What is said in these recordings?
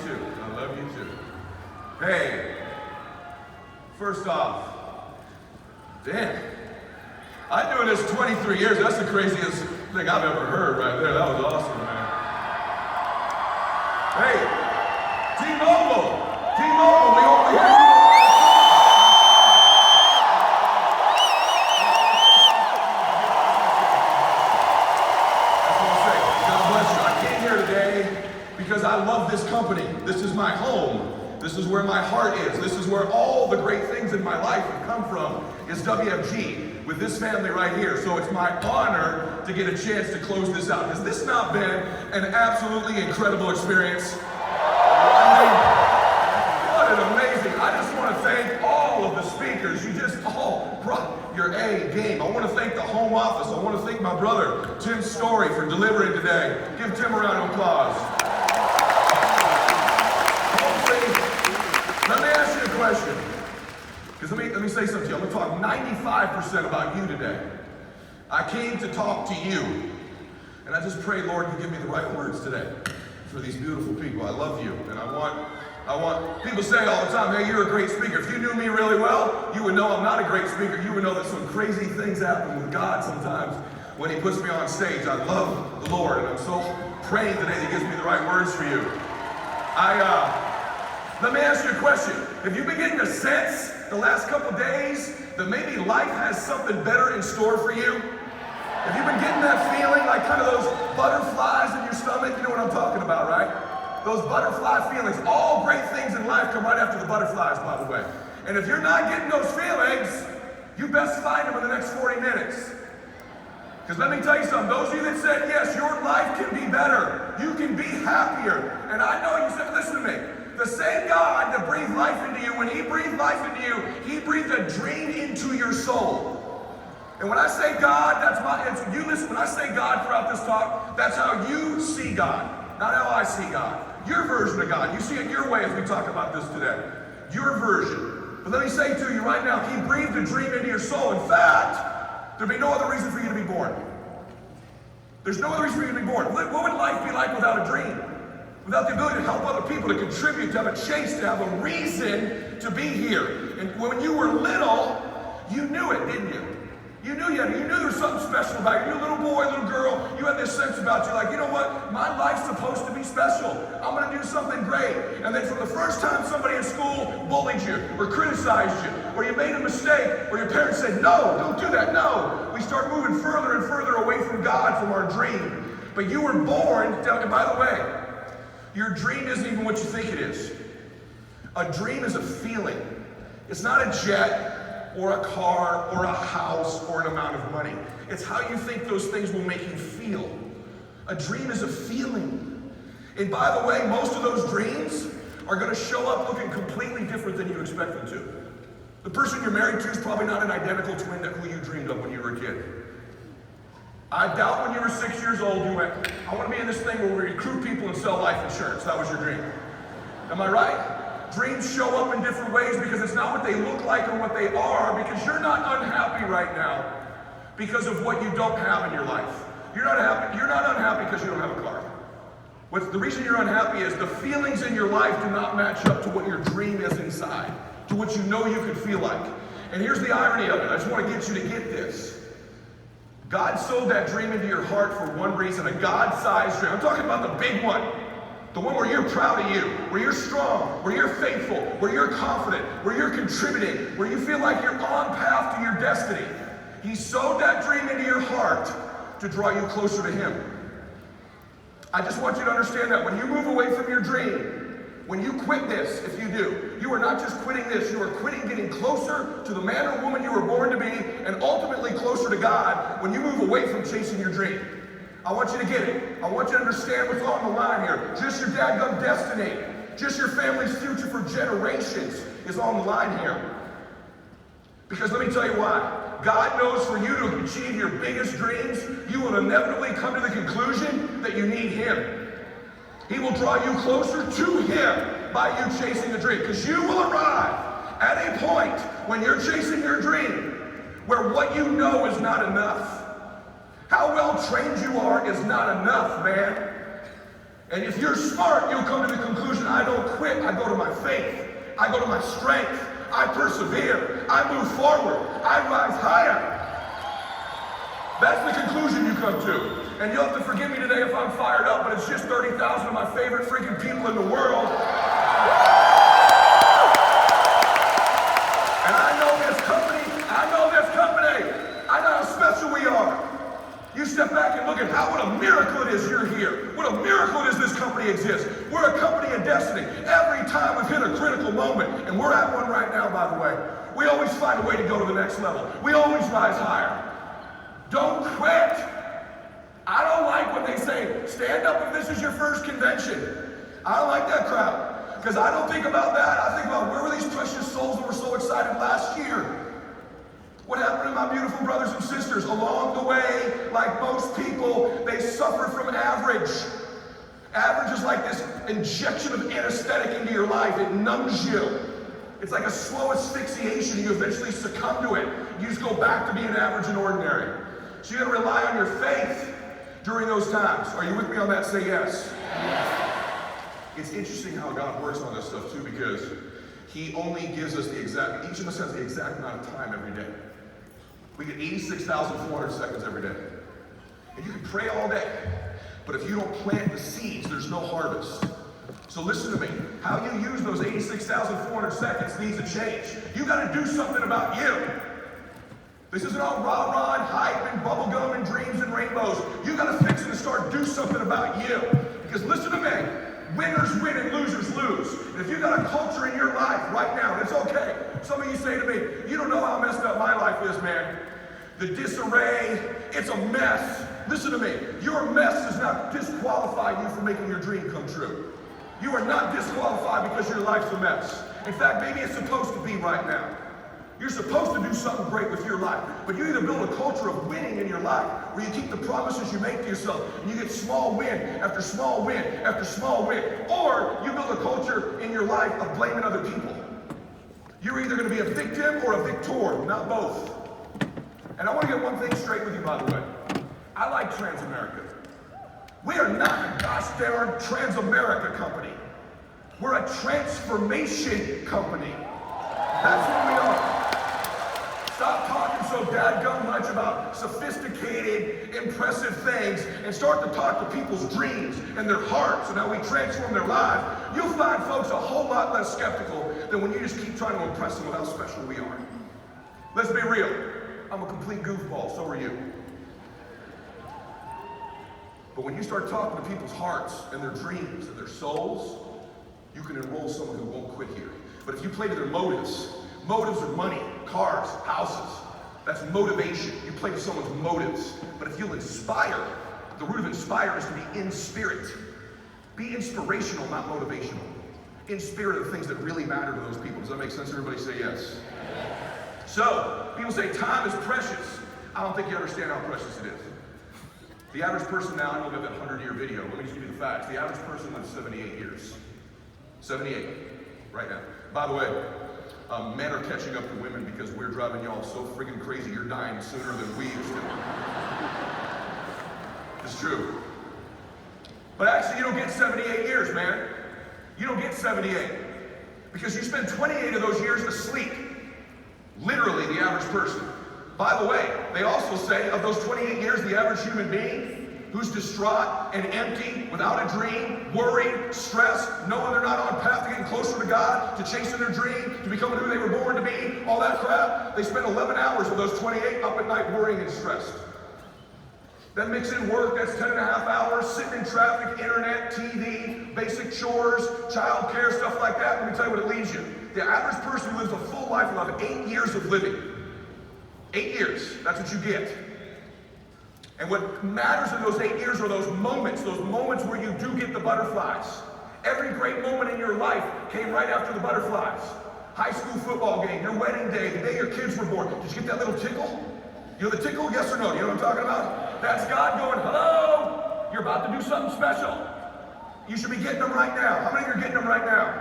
too. I love you too. Hey, first off, damn, I've been doing this 23 years. That's the craziest thing I've ever heard right there. That was awesome, man. Hey, T-Mobile, we only hear you. Because I love this company. This is my home. This is where my heart is. This is where all the great things in my life have come from, is WFG with this family right here. So it's my honor to get a chance to close this out. Has this not been an absolutely incredible experience? I mean, what an amazing, I just want to thank all of the speakers. You just all brought your A game. I want to thank the home office. I want to thank my brother, Tim Story, for delivering today. Give Tim a round of applause. Let me ask you a question, because let me say something to you. I'm going to talk 95% about you today. I came to talk to you, and I just pray, Lord, you give me the right words today for these beautiful people. I love you, and I want, people say all the time, hey, you're a great speaker. If you knew me really well, you would know I'm not a great speaker. You would know that some crazy things happen with God sometimes when he puts me on stage. I love the Lord, and I'm so praying today that he gives me the right words for you. Let me ask you a question. Have you been getting a sense the last couple days that maybe life has something better in store for you? Have you been getting that feeling, like kind of those butterflies in your stomach? You know what I'm talking about, right? Those butterfly feelings. All great things in life come right after the butterflies, by the way. And if you're not getting those feelings, you best find them in the next 40 minutes. Because let me tell you something, those of you that said yes, your life can be better. You can be happier. And I know you said, listen to me. The same God that breathed life into you, when he breathed life into you, he breathed a dream into your soul. And when I say God, you listen, when I say God throughout this talk, that's how you see God, not how I see God. Your version of God. You see it your way as we talk about this today. Your version. But let me say to you right now, he breathed a dream into your soul. In fact, there'd be no other reason for you to be born. There's no other reason for you to be born. What would life be like without a dream? Without the ability to help other people, to contribute, to have a chase, to have a reason to be here. And when you were little, you knew it, didn't you? You knew there was something special about you. You were a little boy, little girl, you had this sense about you, like, you know what? My life's supposed to be special. I'm gonna do something great. And then from the first time somebody in school bullied you, or criticized you, or you made a mistake, or your parents said, no, don't do that, no. We start moving further and further away from God, from our dream. But you were born, and by the way, your dream isn't even what you think it is. A dream is a feeling. It's not a jet or a car or a house or an amount of money. It's how you think those things will make you feel. A dream is a feeling. And by the way, most of those dreams are going to show up looking completely different than you expect them to. The person you're married to is probably not an identical twin to who you dreamed of when you were a kid. I doubt when you were 6 years old you went, I want to be in this thing where we recruit people and sell life insurance. That was your dream. Am I right? Dreams show up in different ways because it's not what they look like or what they are, because you're not unhappy right now because of what you don't have in your life. You're not unhappy because you don't have a car. The reason you're unhappy is the feelings in your life do not match up to what your dream is inside, to what you know you could feel like. And here's the irony of it. I just want to get you to get this. God sowed that dream into your heart for one reason, a God-sized dream. I'm talking about the big one. The one where you're proud of you, where you're strong, where you're faithful, where you're confident, where you're contributing, where you feel like you're on path to your destiny. He sowed that dream into your heart to draw you closer to him. I just want you to understand that when you move away from your dream, when you quit this, if you do, you are not just quitting this, you are quitting getting closer to the man or woman you were born to be, and ultimately closer to God when you move away from chasing your dream. I want you to get it. I want you to understand what's on the line here. Just your dadgum destiny, just your family's future for generations is on the line here. Because let me tell you why. God knows for you to achieve your biggest dreams, you will inevitably come to the conclusion that you need him. He will draw you closer to him by you chasing a dream. Because you will arrive at a point when you're chasing your dream where what you know is not enough. How well trained you are is not enough, man. And if you're smart, you'll come to the conclusion, I don't quit, I go to my faith. I go to my strength. I persevere. I move forward. I rise higher. That's the conclusion you come to. And you'll have to forgive me today if I'm fired up, but it's just 30,000 of my favorite freaking people in the world. And I know this company. I know how special we are. You step back and look at what a miracle it is you're here. What a miracle it is this company exists. We're a company of destiny. Every time we've hit a critical moment, and we're at one right now, by the way, we always find a way to go to the next level. We always rise higher. Don't quit. I don't like when they say, stand up if this is your first convention. I don't like that crowd, because I don't think about that. I think about where were these precious souls that were so excited last year? What happened to my beautiful brothers and sisters? Along the way, like most people, they suffered from average. Average is like this injection of anesthetic into your life. It numbs you. It's like a slow asphyxiation. You eventually succumb to it. You just go back to being average and ordinary. So you gotta rely on your faith during those times. Are you with me on that? Say yes. Yes. It's interesting how God works on this stuff too, because He only gives us the exact, each of us has the exact amount of time every day. We get 86,400 seconds every day. And you can pray all day, but if you don't plant the seeds, there's no harvest. So listen to me. How you use those 86,400 seconds needs to change. You got to do something about you. This isn't all rah-rah and hype and bubblegum and dreams and rainbows. You got to fix it and start do something about you. Because listen to me. Winners win and losers lose. And if you've got a culture in your life right now, and it's okay. Some of you say to me, you don't know how messed up my life is, man. The disarray, it's a mess. Listen to me. Your mess does not disqualify you from making your dream come true. You are not disqualified because your life's a mess. In fact, maybe it's supposed to be right now. You're supposed to do something great with your life, but you either build a culture of winning in your life, where you keep the promises you make to yourself, and you get small win after small win after small win, or you build a culture in your life of blaming other people. You're either going to be a victim or a victor, not both. And I want to get one thing straight with you, by the way. I like Transamerica. We are not a gosh darn Transamerica company. We're a transformation company. That's what we are. Stop talking so dadgum much about sophisticated, impressive things and start to talk to people's dreams and their hearts and how we transform their lives. You'll find folks a whole lot less skeptical than when you just keep trying to impress them with how special we are. Let's be real. I'm a complete goofball, so are you. But when you start talking to people's hearts and their dreams and their souls, you can enroll someone who won't quit here. But if you play to their motives, motives are money, cars, houses. That's motivation. You play to someone's motives. But if you'll inspire, the root of inspire is to be in spirit. Be inspirational, not motivational. In spirit of the things that really matter to those people. Does that make sense? Everybody say yes. So, people say time is precious. I don't think you understand how precious it is. The average person now, I know we have that 100-year video. Let me just give you the facts. The average person lives 78 years. 78, right now. By the way, men are catching up to women because we're driving y'all so friggin' crazy you're dying sooner than we used to. It's true. But actually, you don't get 78 years, man. You don't get 78. Because you spend 28 of those years asleep. Literally, the average person. By the way, they also say of those 28 years, the average human being who's distraught and empty, without a dream, worried, stressed, knowing they're not on path to getting closer to God, to chasing their dream, to becoming who they were born to be, all that crap, they spend 11 hours of those 28 up at night worrying and stressed. Then mix in work, that's 10 and a half hours, sitting in traffic, internet, TV, basic chores, child care, stuff like that. Let me tell you what it leaves you. The average person lives a full life will have 8 years of living. 8 years, that's what you get. And what matters in those 8 years are those moments where you do get the butterflies. Every great moment in your life came right after the butterflies. High school football game, your wedding day, the day your kids were born. Did you get that little tickle? You know the tickle? Yes or no? You know what I'm talking about? That's God going, hello, you're about to do something special. You should be getting them right now. How many of you are getting them right now?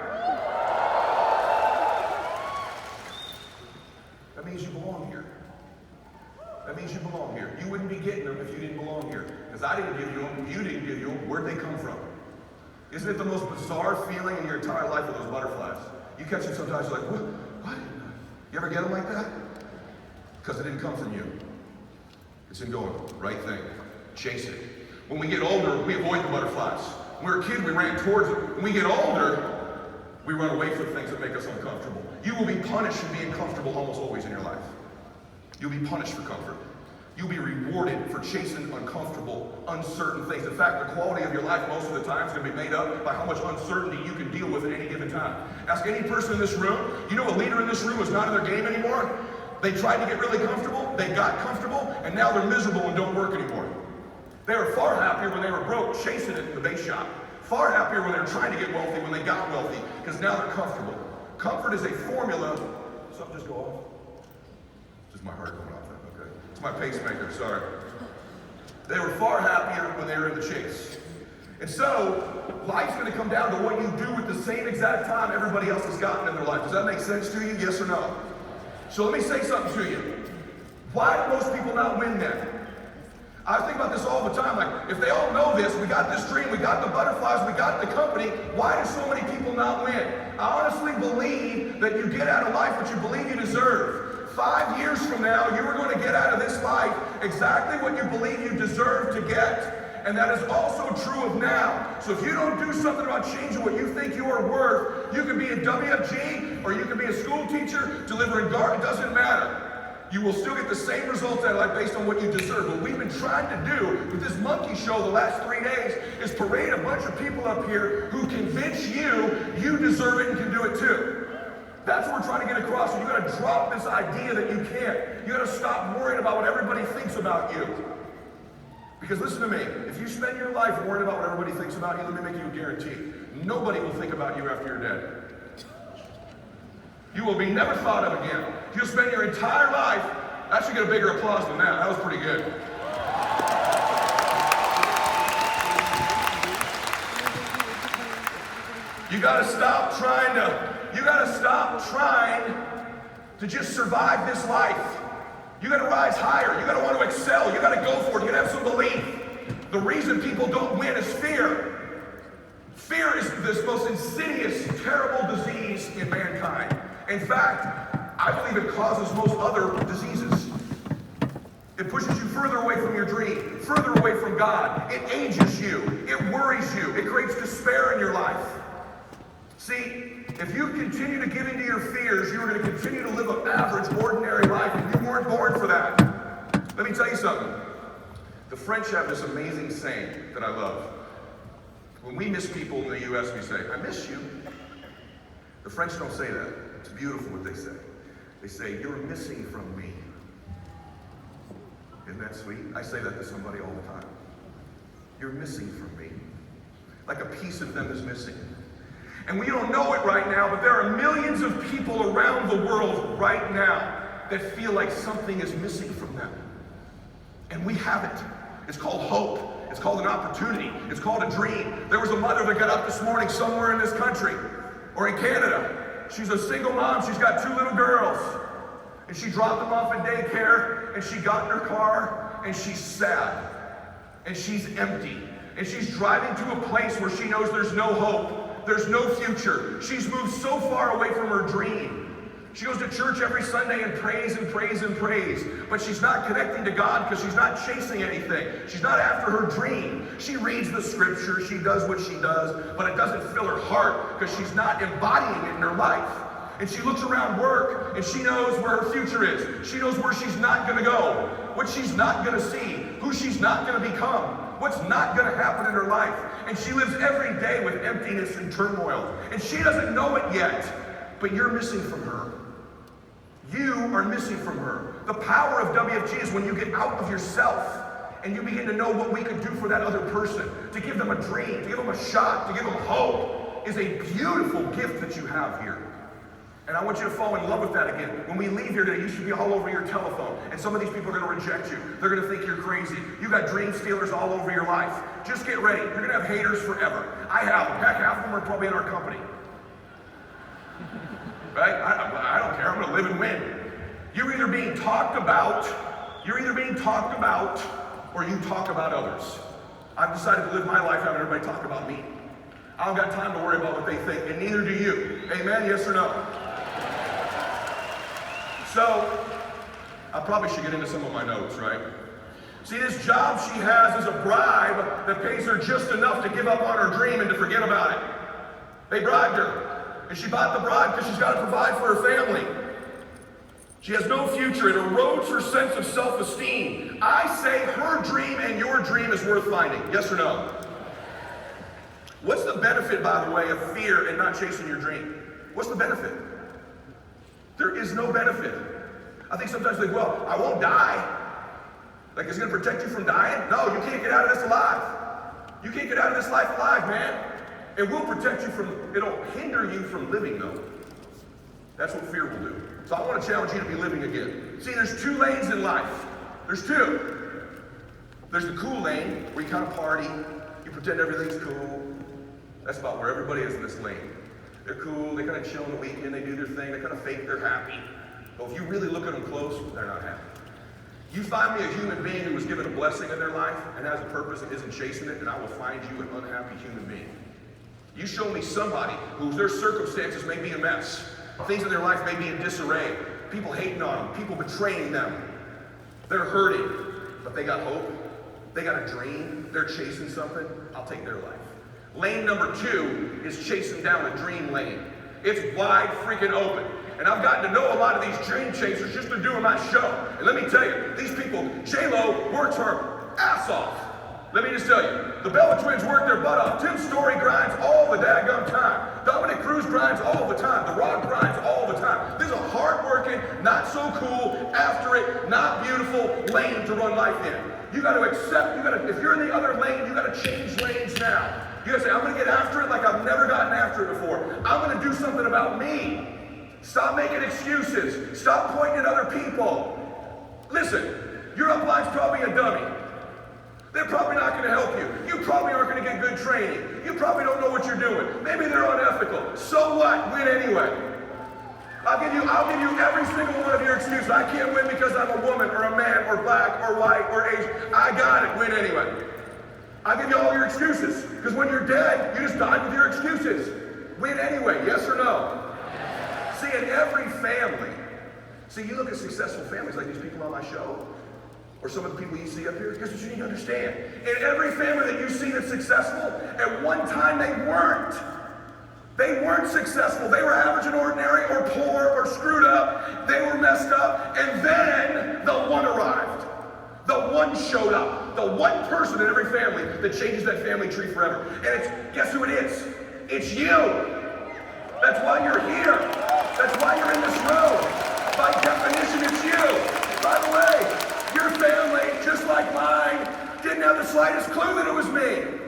That means you belong here. That means you belong here. You wouldn't be getting them if you didn't belong here. Because I didn't give you them, you didn't give you them. Where'd they come from? Isn't it the most bizarre feeling in your entire life with those butterflies? You catch them sometimes, you're like, what? You ever get them like that? Because it didn't come from you. It's in going, right thing. Chase it. When we get older, we avoid the butterflies. When we were a kid, we ran towards it. When we get older, we run away from things that make us uncomfortable. You will be punished for being comfortable almost always in your life. You'll be punished for comfort. You'll be rewarded for chasing uncomfortable, uncertain things. In fact, the quality of your life most of the time is going to be made up by how much uncertainty you can deal with at any given time. Ask any person in this room, you know a leader in this room is not in their game anymore? They tried to get really comfortable, they got comfortable, and now they're miserable and don't work anymore. They were far happier when they were broke, chasing it in the base shop. Far happier when they were trying to get wealthy, when they got wealthy, because now they're comfortable. Comfort is a formula. Something just go off? Just my heart going off. Okay. It's my pacemaker, sorry. They were far happier when they were in the chase. And so, life's going to come down to what you do at the same exact time everybody else has gotten in their life. Does that make sense to you? Yes or no? So let me say something to you. Why do most people not win then? I think about this all the time. Like, if they all know this, we got this dream, we got the butterflies, we got the company, why do so many people not win? I honestly believe that you get out of life what you believe you deserve. 5 years from now, you are going to get out of this life exactly what you believe you deserve to get. And that is also true of now. So if you don't do something about changing what you think you are worth, you can be a WFG or you can be a school teacher, delivering guard, it doesn't matter. You will still get the same results out of life based on what you deserve. What we've been trying to do with this monkey show the last 3 days is parade a bunch of people up here who convince you deserve it and can do it too. That's what we're trying to get across. So you got to drop this idea that you can't. You got to stop worrying about what everybody thinks about you. Because listen to me, if you spend your life worrying about what everybody thinks about you, let me make you a guarantee. Nobody will think about you after you're dead. You will be never thought of again. You'll spend your entire life, I should get a bigger applause than that. That was pretty good. You gotta stop trying to just survive this life. You gotta rise higher. You gotta want to excel. You gotta go for it. You gotta have some belief. The reason people don't win is fear. Fear is this most insidious, terrible disease in mankind. In fact, I believe it causes most other diseases. It pushes you further away from your dream, further away from God. It ages you. It worries you. It creates despair in your life. See, if you continue to give into your fears, you are going to continue to live an average, ordinary life, and you weren't born for that. Let me tell you something. The French have this amazing saying that I love. When we miss people in the U.S., we say, I miss you. The French don't say that. It's beautiful what they say. They say, you're missing from me. Isn't that sweet? I say that to somebody all the time. You're missing from me. Like a piece of them is missing. And we don't know it right now, but there are millions of people around the world right now that feel like something is missing from them. And we have it. It's called hope. It's called an opportunity. It's called a dream. There was a mother that got up this morning somewhere in this country or in Canada. She's a single mom. She's got 2 little girls. And she dropped them off at daycare, and she got in her car, and she's sad. And she's empty. And she's driving to a place where she knows there's no hope. There's no future. She's moved so far away from her dream. She goes to church every Sunday and prays and prays and prays. But she's not connecting to God because she's not chasing anything. She's not after her dream. She reads the scripture. She does what she does. But it doesn't fill her heart because she's not embodying it in her life. And she looks around work and she knows where her future is. She knows where she's not going to go. What she's not going to see. Who she's not going to become. What's not going to happen in her life. And she lives every day with emptiness and turmoil. And she doesn't know it yet. But you're missing from her. You are missing from her. The power of WFG is when you get out of yourself and you begin to know what we could do for that other person. To give them a dream, to give them a shot, to give them hope is a beautiful gift that you have here. And I want you to fall in love with that again. When we leave here today, you should be all over your telephone. And some of these people are going to reject you. They're going to think you're crazy. You got dream stealers all over your life. Just get ready. You're going to have haters forever. I have them. Heck, half of them are probably in our company. Right? I don't care. I'm going to live and win. You're either being talked about, or you talk about others. I've decided to live my life having everybody talk about me. I don't got time to worry about what they think, and neither do you. Amen, yes or no? So, I probably should get into some of my notes, right? See, this job she has is a bribe that pays her just enough to give up on her dream and to forget about it. They bribed her, and she bought the bribe because she's got to provide for her family. She has no future. It erodes her sense of self-esteem. I say her dream and your dream is worth finding. Yes or no? What's the benefit, by the way, of fear and not chasing your dream? What's the benefit? There is no benefit. I think sometimes they think, well, I won't die. Like, it's going to protect you from dying? No, you can't get out of this alive. You can't get out of this life alive, man. It will protect you from, it'll hinder you from living, though. That's what fear will do. So I want to challenge you to be living again. See, there's two lanes in life. There's two. There's the cool lane, where you kind of party, you pretend everything's cool. That's about where everybody is in this lane. They're cool, they kind of chill on the weekend, they do their thing, they kind of fake they're happy. But if you really look at them close, they're not happy. You find me a human being who was given a blessing in their life and has a purpose and isn't chasing it, and I will find you an unhappy human being. You show me somebody whose their circumstances may be a mess. Things in their life may be in disarray. People hating on them, people betraying them. They're hurting, but they got hope. They got a dream. They're chasing something. I'll take their life. Lane number 2 is chasing down a dream lane. It's wide freaking open. And I've gotten to know a lot of these dream chasers just to do my show. And let me tell you, these people, J-Lo works her ass off. Let me just tell you, the Bella Twins work their butt off. Tim Story grinds all the daggum time. Dominic Cruz grinds all the time. The Rock grinds all the time. This is a hard-working, not so cool, after it, not beautiful lane to run life in. You got to accept, if you're in the other lane, you got to change lanes now. You got to say, I'm going to get after it like I've never gotten after it before. I'm going to do something about me. Stop making excuses. Stop pointing at other people. Listen, your upline's probably a dummy. They're probably not going to help you. You probably aren't going to get good training. You probably don't know what you're doing. Maybe they're unethical. So what? Win anyway. I'll give you every single one of your excuses. I can't win because I'm a woman or a man or black or white or Asian. I got it. Win anyway. I'll give you all your excuses. Because when you're dead, you just died with your excuses. Win anyway. Yes or no? See, in every family, you look at successful families like these people on my show, or some of the people you see up here, here's what you need to understand. In every family that you see that's successful, at one time they weren't. They weren't successful. They were average and ordinary, or poor, or screwed up. They were messed up, and then the one arrived. The one showed up. The one person in every family that changes that family tree forever. And guess who it is? It's you. That's why you're here. That's why you're in this room. By definition, it's you. By the way, your family, just like mine, didn't have the slightest clue that it was me.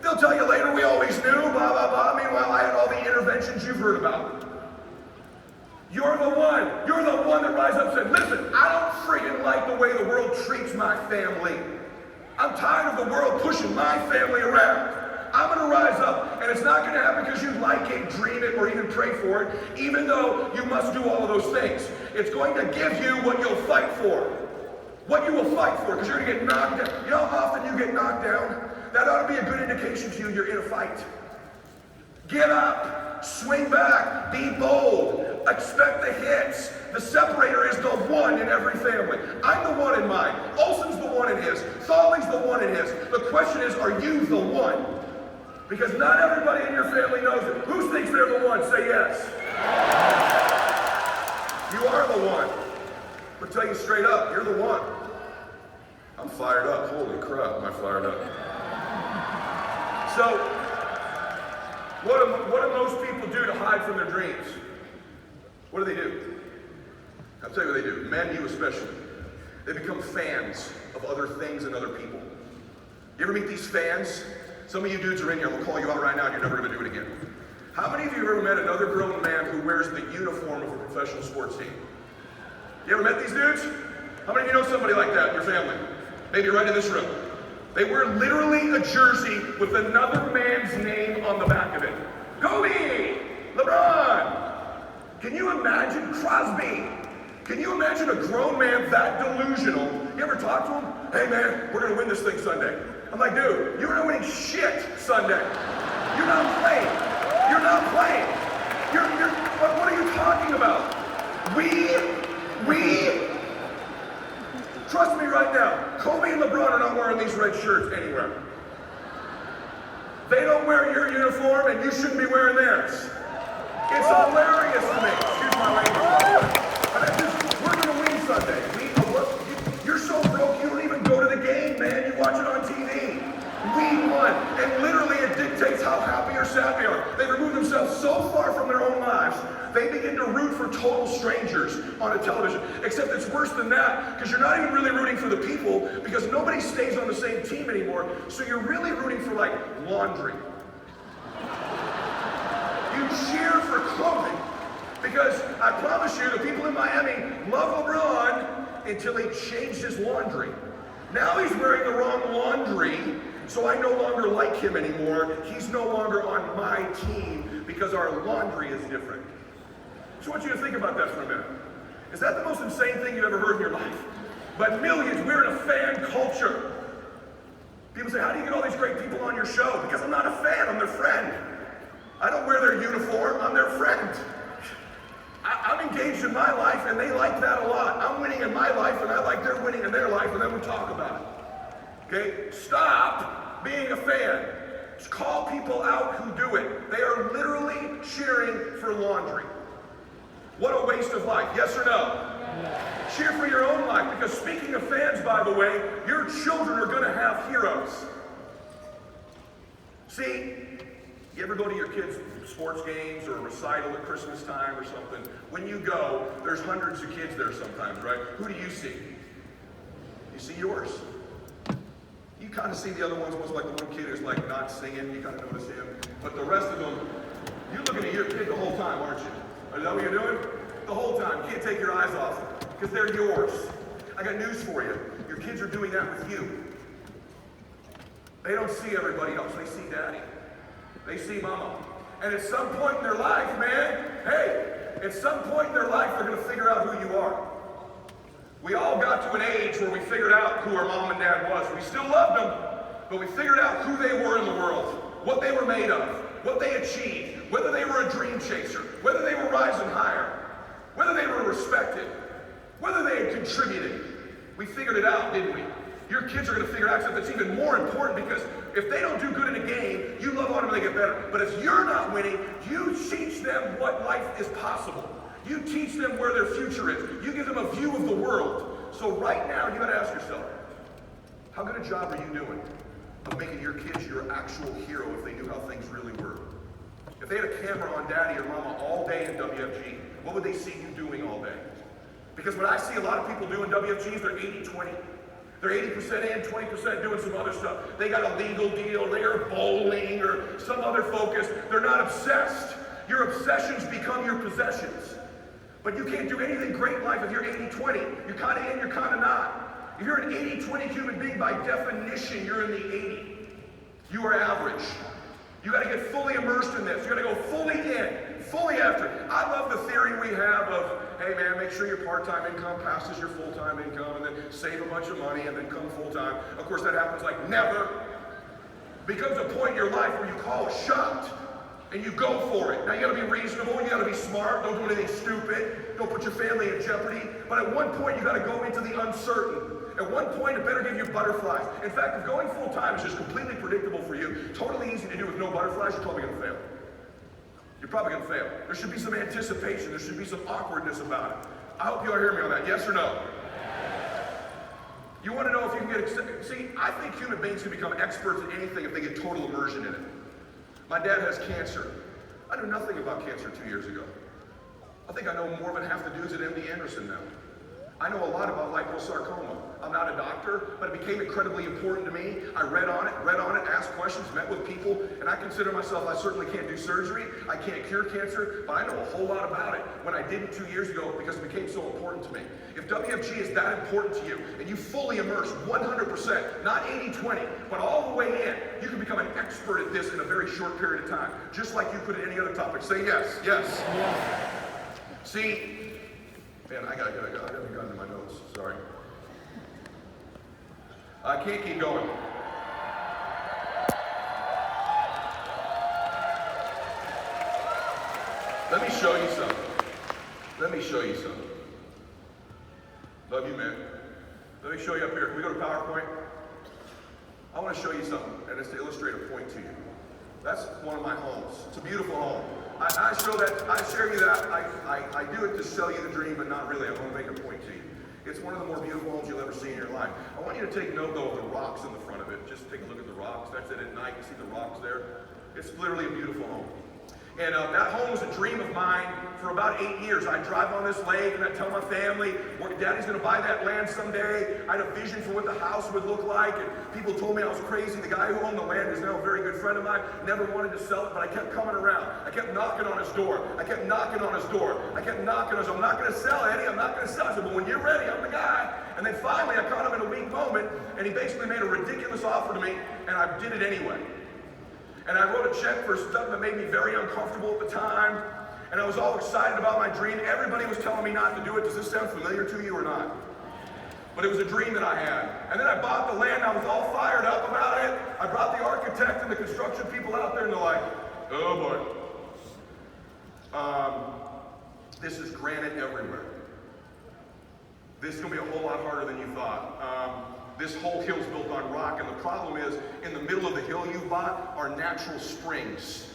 They'll tell you later, we always knew, blah, blah, blah. Meanwhile, I had all the interventions you've heard about. You're the one. You're the one that rises up and said, listen, I don't friggin' like the way the world treats my family. I'm tired of the world pushing my family around. I'm going to rise up, and it's not going to happen because you like it, dream it, or even pray for it, even though you must do all of those things. It's going to give you what you'll fight for. What you will fight for, because you're going to get knocked down. You know how often you get knocked down? That ought to be a good indication to you you're in a fight. Get up, swing back, be bold, expect the hits. The separator is the one in every family. I'm the one in mine. Olsen's the one in his. Thawley's the one in his. The question is, are you the one? Because not everybody in your family knows it. Who thinks they're the one? Say yes. You are the one. I'll tell you straight up, you're the one. I'm fired up. Holy crap, am I fired up? So, what do most people do to hide from their dreams? What do they do? I'll tell you what they do. Men, you especially. They become fans of other things and other people. You ever meet these fans? Some of you dudes are in here. I'm going to call you out right now and you're never going to do it again. How many of you have ever met another grown man who wears the uniform of a professional sports team? You ever met these dudes? How many of you know somebody like that in your family? Maybe right in this room. They wear literally a jersey with another man's name on the back of it. Kobe! LeBron! Can you imagine Crosby? Can you imagine a grown man that delusional? You ever talk to him? Hey man, we're going to win this thing Sunday. I'm like, dude, you're not winning shit Sunday. You're not playing. not playing. What are you talking about? Trust me right now, Kobe and LeBron are not wearing these red shirts anywhere. They don't wear your uniform and you shouldn't be wearing theirs. It's hilarious to me. Excuse my language. We're going to win Sunday. You're so broke you don't even go to the game, man. You watch it on TV. We won. And literally it dictates how happy or sad they are. They remove themselves so far from their own lives, they begin to root for total strangers on a television. Except it's worse than that, because you're not even really rooting for the people, because nobody stays on the same team anymore. So you're really rooting for like laundry. You cheer for clothing. Because I promise you, the people in Miami love LeBron until he changed his laundry. Now he's wearing the wrong laundry, so I no longer like him anymore. He's no longer on my team because our laundry is different. So I want you to think about that for a minute. Is that the most insane thing you've ever heard in your life? But millions, we're in a fan culture. People say, how do you get all these great people on your show? Because I'm not a fan, I'm their friend. I don't wear their uniform, I'm their friend. I'm engaged in my life and they like that a lot. I'm winning in my life and I like their winning in their life, and then we talk about it. Okay? Stop being a fan. Just call people out who do it. They are literally cheering for laundry. What a waste of life. Yes or no? Yes. Cheer for your own life, because speaking of fans, by the way, your children are going to have heroes. See, you ever go to your kids' sports games or a recital at Christmas time or something? When you go, there's hundreds of kids there sometimes, right? Who do you see? You see yours. You kind of see the other ones, like the one kid who's like not singing, you kind of notice him. But the rest of them, you're looking at your kid the whole time, aren't you? Is that what you're doing? The whole time. You can't take your eyes off them because they're yours. I got news for you. Your kids are doing that with you. They don't see everybody else. They see daddy. They see mama. And at some point in their life, man, at some point in their life, they're going to figure out who you are. We all got to an age where we figured out who our mom and dad was. We still loved them, but we figured out who they were in the world, what they were made of, what they achieved, whether they were a dream chaser, whether they were rising higher, whether they were respected, whether they had contributed. We figured it out, didn't we? Your kids are going to figure it out, except it's even more important, because if they don't do good in a game, you love on them and they get better. But if you're not winning, you teach them what life is possible. You teach them where their future is. You give them a view of the world. So right now, you got to ask yourself, how good a job are you doing of making your kids your actual hero if they knew how things really were? If they had a camera on daddy or mama all day in WFG, what would they see you doing all day? Because what I see a lot of people do in WFGs, they're 80-20. They're 80% in, 20% doing some other stuff. They got a legal deal, they're bowling or some other focus. They're not obsessed. Your obsessions become your possessions. But you can't do anything great in life if you're 80-20. You're kind of in, you're kind of not. If you're an 80-20 human being, by definition, you're in the 80. You are average. You got to get fully immersed in this. You got to go fully in, fully after it. I love the theory we have of, hey man, make sure your part-time income passes your full-time income, and then save a bunch of money and then come full-time. Of course, that happens like never. Becomes a point in your life where you call a shot and you go for it. Now you got to be reasonable, you got to be smart, don't do anything stupid, don't put your family in jeopardy. But at one point, you got to go into the uncertain. At one point, it better give you butterflies. In fact, if going full-time is just completely predictable for you, totally easy to do with no butterflies, you're probably going to fail. You're probably going to fail. There should be some anticipation. There should be some awkwardness about it. I hope you all hear me on that. Yes or no? You want to know if you can get... See, I think human beings can become experts at anything if they get total immersion in it. My dad has cancer. I knew nothing about cancer 2 years ago. I think I know more than half the dudes at MD Anderson now. I know a lot about liposarcoma. I'm not a doctor, but it became incredibly important to me. I read on it, asked questions, met with people, and I consider myself, I certainly can't do surgery, I can't cure cancer, but I know a whole lot about it when I didn't 2 years ago because it became so important to me. If WFG is that important to you, and you fully immerse 100%, not 80-20, but all the way in, you can become an expert at this in a very short period of time, just like you could at any other topic. Say yes, yes. Yes. See, man, I haven't gotten to my notes, sorry. I can't keep going. Let me show you something. Let me show you something. Love you, man. Let me show you up here. Can we go to PowerPoint? I want to show you something, and it's to illustrate a point to you. That's one of my homes. It's a beautiful home. I share you that. I do it to sell you the dream, but not really. I want to make a point to you. It's one of the more beautiful homes you'll ever see in your life. I want you to take note, though, of the rocks in the front of it. Just take a look at the rocks. That's it at night. You see the rocks there? It's literally a beautiful home. And that home was a dream of mine for about 8 years. I'd drive on this lake and I'd tell my family, Daddy's going to buy that land someday. I had a vision for what the house would look like, and people told me I was crazy. The guy who owned the land is now a very good friend of mine, never wanted to sell it, but I kept coming around. I kept knocking on his door. I kept knocking on his door. I kept knocking on his door. I'm not going to sell, Eddie. I'm not going to sell. I said, well, when you're ready, I'm the guy. And then finally, I caught him in a weak moment, and he basically made a ridiculous offer to me, and I did it anyway. And I wrote a check for stuff that made me very uncomfortable at the time. And I was all excited about my dream. Everybody was telling me not to do it. Does this sound familiar to you or not? But it was a dream that I had. And then I bought the land. I was all fired up about it. I brought the architect and the construction people out there, and they're like, oh boy. This is granite everywhere. This is going to be a whole lot harder than you thought. This whole hill's built on rock, and the problem is, in the middle of the hill you bought are natural springs.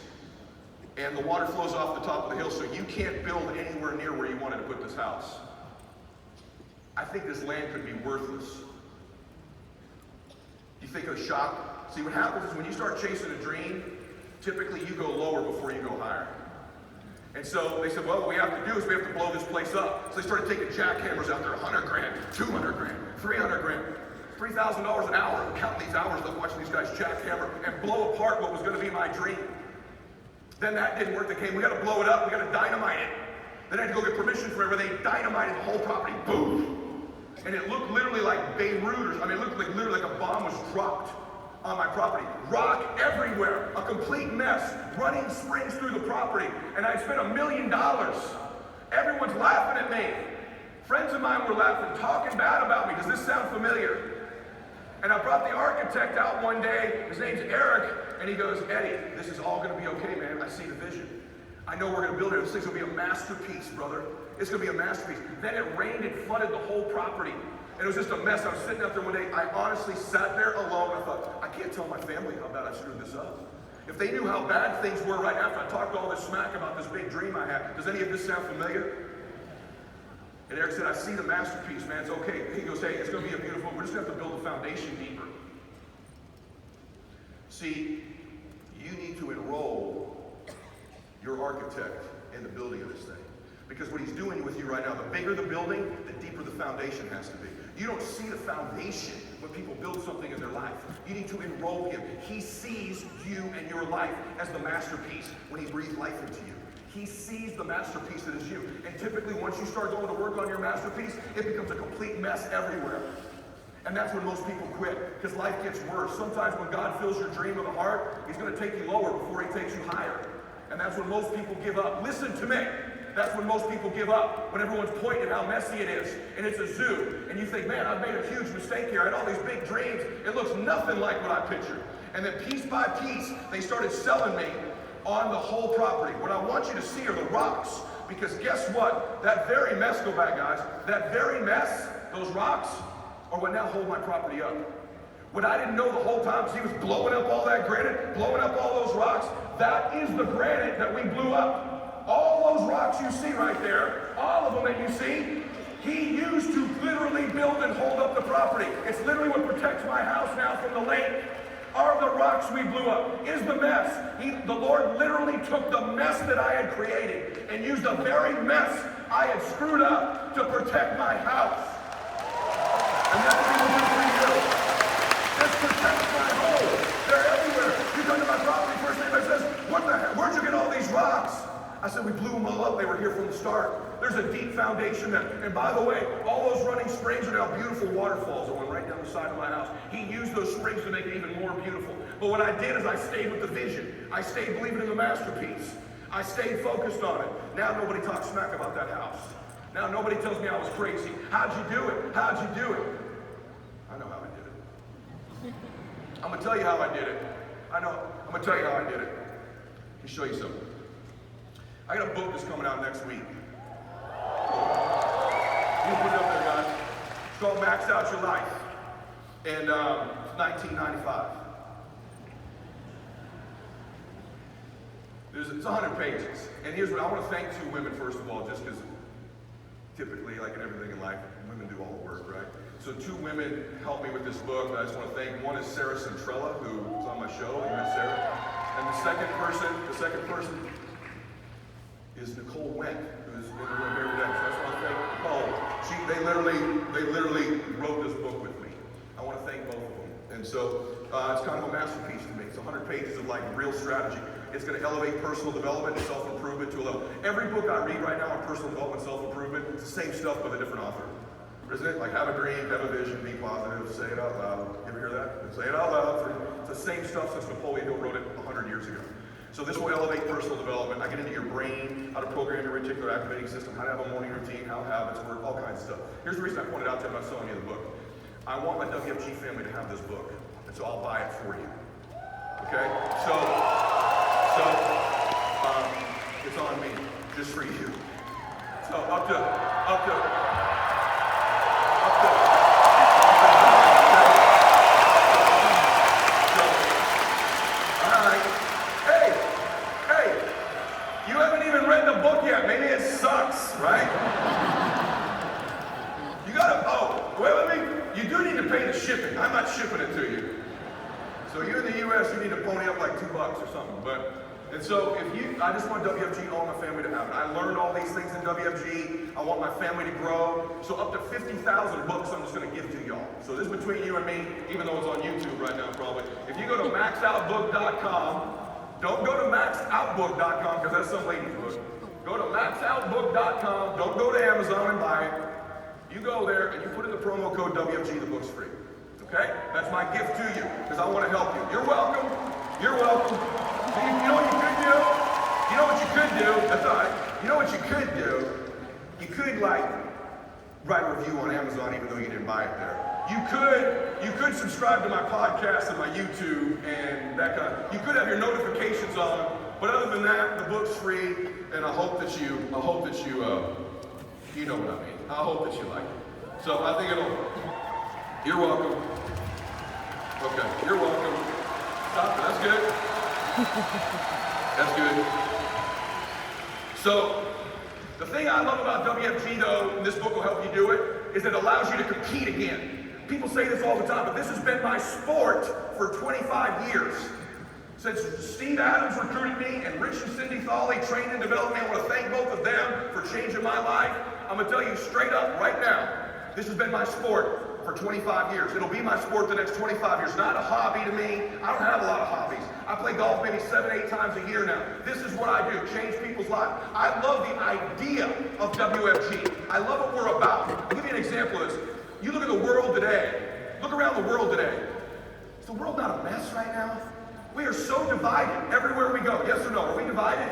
And the water flows off the top of the hill, so you can't build anywhere near where you wanted to put this house. I think this land could be worthless. You think of shock? See, what happens is when you start chasing a dream, typically you go lower before you go higher. And so they said, well, what we have to do is we have to blow this place up. So they started taking jackhammers out there, 100 grand, 200 grand, 300 grand. $3,000 an hour. I'm counting these hours of watching these guys jackhammer and blow apart what was going to be my dream. Then that didn't work. They came, we got to blow it up. We got to dynamite it. Then I had to go get permission from everything. They dynamited the whole property. Boom. And it looked literally like Beirut, it looked like literally like a bomb was dropped on my property. Rock everywhere. A complete mess. Running springs through the property. And I spent $1 million. Everyone's laughing at me. Friends of mine were laughing, talking bad about me. Does this sound familiar? And I brought the architect out one day, his name's Eric, and he goes, Eddie, this is all gonna be okay, man. I see the vision. I know we're gonna build it. This thing's gonna be a masterpiece, brother. It's gonna be a masterpiece. Then it rained, it flooded the whole property. And it was just a mess. I was sitting out there one day, I honestly sat there alone. I thought, I can't tell my family how bad I screwed this up. If they knew how bad things were right after I talked all this smack about this big dream I had, does any of this sound familiar? And Eric said, I see the masterpiece, man. It's okay. He goes, hey, it's going to be a beautiful, we're just going to have to build the foundation deeper. See, you need to enroll your architect in the building of this thing. Because what he's doing with you right now, the bigger the building, the deeper the foundation has to be. You don't see the foundation when people build something in their life. You need to enroll him. He sees you and your life as the masterpiece when he breathed life into you. He sees the masterpiece that is you. And typically once you start going to work on your masterpiece, it becomes a complete mess everywhere. And that's when most people quit, because life gets worse. Sometimes when God fills your dream of the heart, he's going to take you lower before he takes you higher. And that's when most people give up. Listen to me. That's when most people give up, when everyone's pointing at how messy it is, and it's a zoo. And you think, man, I've made a huge mistake here. I had all these big dreams. It looks nothing like what I pictured. And then piece by piece, they started selling me on the whole property. What I want you to see are the rocks, because guess what? That very mess, go back guys, that very mess, those rocks, are what now hold my property up. What I didn't know the whole time is he was blowing up all that granite, blowing up all those rocks. That is the granite that we blew up. All those rocks you see right there, all of them that you see, he used to literally build and hold up the property. It's literally what protects my house now from the lake. Are the rocks we blew up, is the mess. The Lord literally took the mess that I had created and used the very mess I had screwed up to protect my house. And that's what he will do for you. This protects my home. They're everywhere. You come to my property first, everybody says, what the heck, where'd you get all these rocks? I said, we blew them all up. They were here from the start. There's a deep foundation there. And by the way, all those running springs are now beautiful waterfalls that went right down the side of my house. He used those springs to make it even more beautiful. But what I did is I stayed with the vision. I stayed believing in the masterpiece. I stayed focused on it. Now nobody talks smack about that house. Now nobody tells me I was crazy. How'd you do it? How'd you do it? I know how I did it. I'm going to tell you how I did it. I'm going to tell you how I did it. Let me show you something. I got a book that's coming out next week. You put it up there, guys. It's called Max Out Your Life. And it's 1995. It's 100 pages. And here's what I want to thank two women, first of all, just because typically, like in everything in life, women do all the work, right? So two women helped me with this book. I just want to thank. One is Sarah Centrella, who was on my show. You met Sarah. And the second person is Nicole Wendt, who's in the room here today. So I just want to thank Nicole. They literally wrote this book with me. I want to thank both of them. And so it's kind of a masterpiece to me. It's 100 pages of like real strategy. It's going to elevate personal development and self-improvement to a level. Every book I read right now on personal development, self-improvement, it's the same stuff with a different author. Isn't it? Like have a dream, have a vision, be positive, say it out loud. You ever hear that? Say it out loud. It's the same stuff since Napoleon Hill wrote it 100 years ago. So this will elevate personal development. I get into your brain, how to program your reticular activating system, how to have a morning routine, how habits work, all kinds of stuff. Here's the reason I pointed out to you, I'm not selling you the book. I want my WFG family to have this book, and so I'll buy it for you. Okay? So it's on me, just for you. So up to. Shipping. I'm not shipping it to you. So you're in the U.S., you need to pony up like $2 or something. And so I just want WFG, all my family to have it. I learned all these things in WFG. I want my family to grow. So up to 50,000 books I'm just going to give to y'all. So this is between you and me, even though it's on YouTube right now probably. If you go to maxoutbook.com, don't go to maxoutbook.com because that's some lady's book. Go to maxoutbook.com. Don't go to Amazon and buy it. You go there and you put in the promo code WFG, the book's free. Okay? That's my gift to you, because I want to help you. You're welcome. You're welcome. So you know what you could do? You know what you could do? That's all right. You know what you could do? You could, like, write a review on Amazon even though you didn't buy it there. You could subscribe to my podcast and my YouTube and that kind of, you could have your notifications on, but other than that, the book's free, and I hope that you know what I mean. I hope that you like it. So I think you're welcome. Okay, you're welcome. Stop it, that's good. That's good. So, the thing I love about WFG though, and this book will help you do it, is it allows you to compete again. People say this all the time, but this has been my sport for 25 years. Since Steve Adams recruited me and Rich and Cindy Thawley trained and developed me, I want to thank both of them for changing my life. I'm going to tell you straight up right now, this has been my sport for 25 years. It'll be my sport the next 25 years. Not a hobby to me. I don't have a lot of hobbies. I play golf maybe 7-8 times a year now. This is what I do, change people's lives. I love the idea of WFG. I love what we're about. I'll give you an example of this. You look at the world today. Look around the world today. Is the world not a mess right now? We are so divided everywhere we go. Yes or no? Are we divided?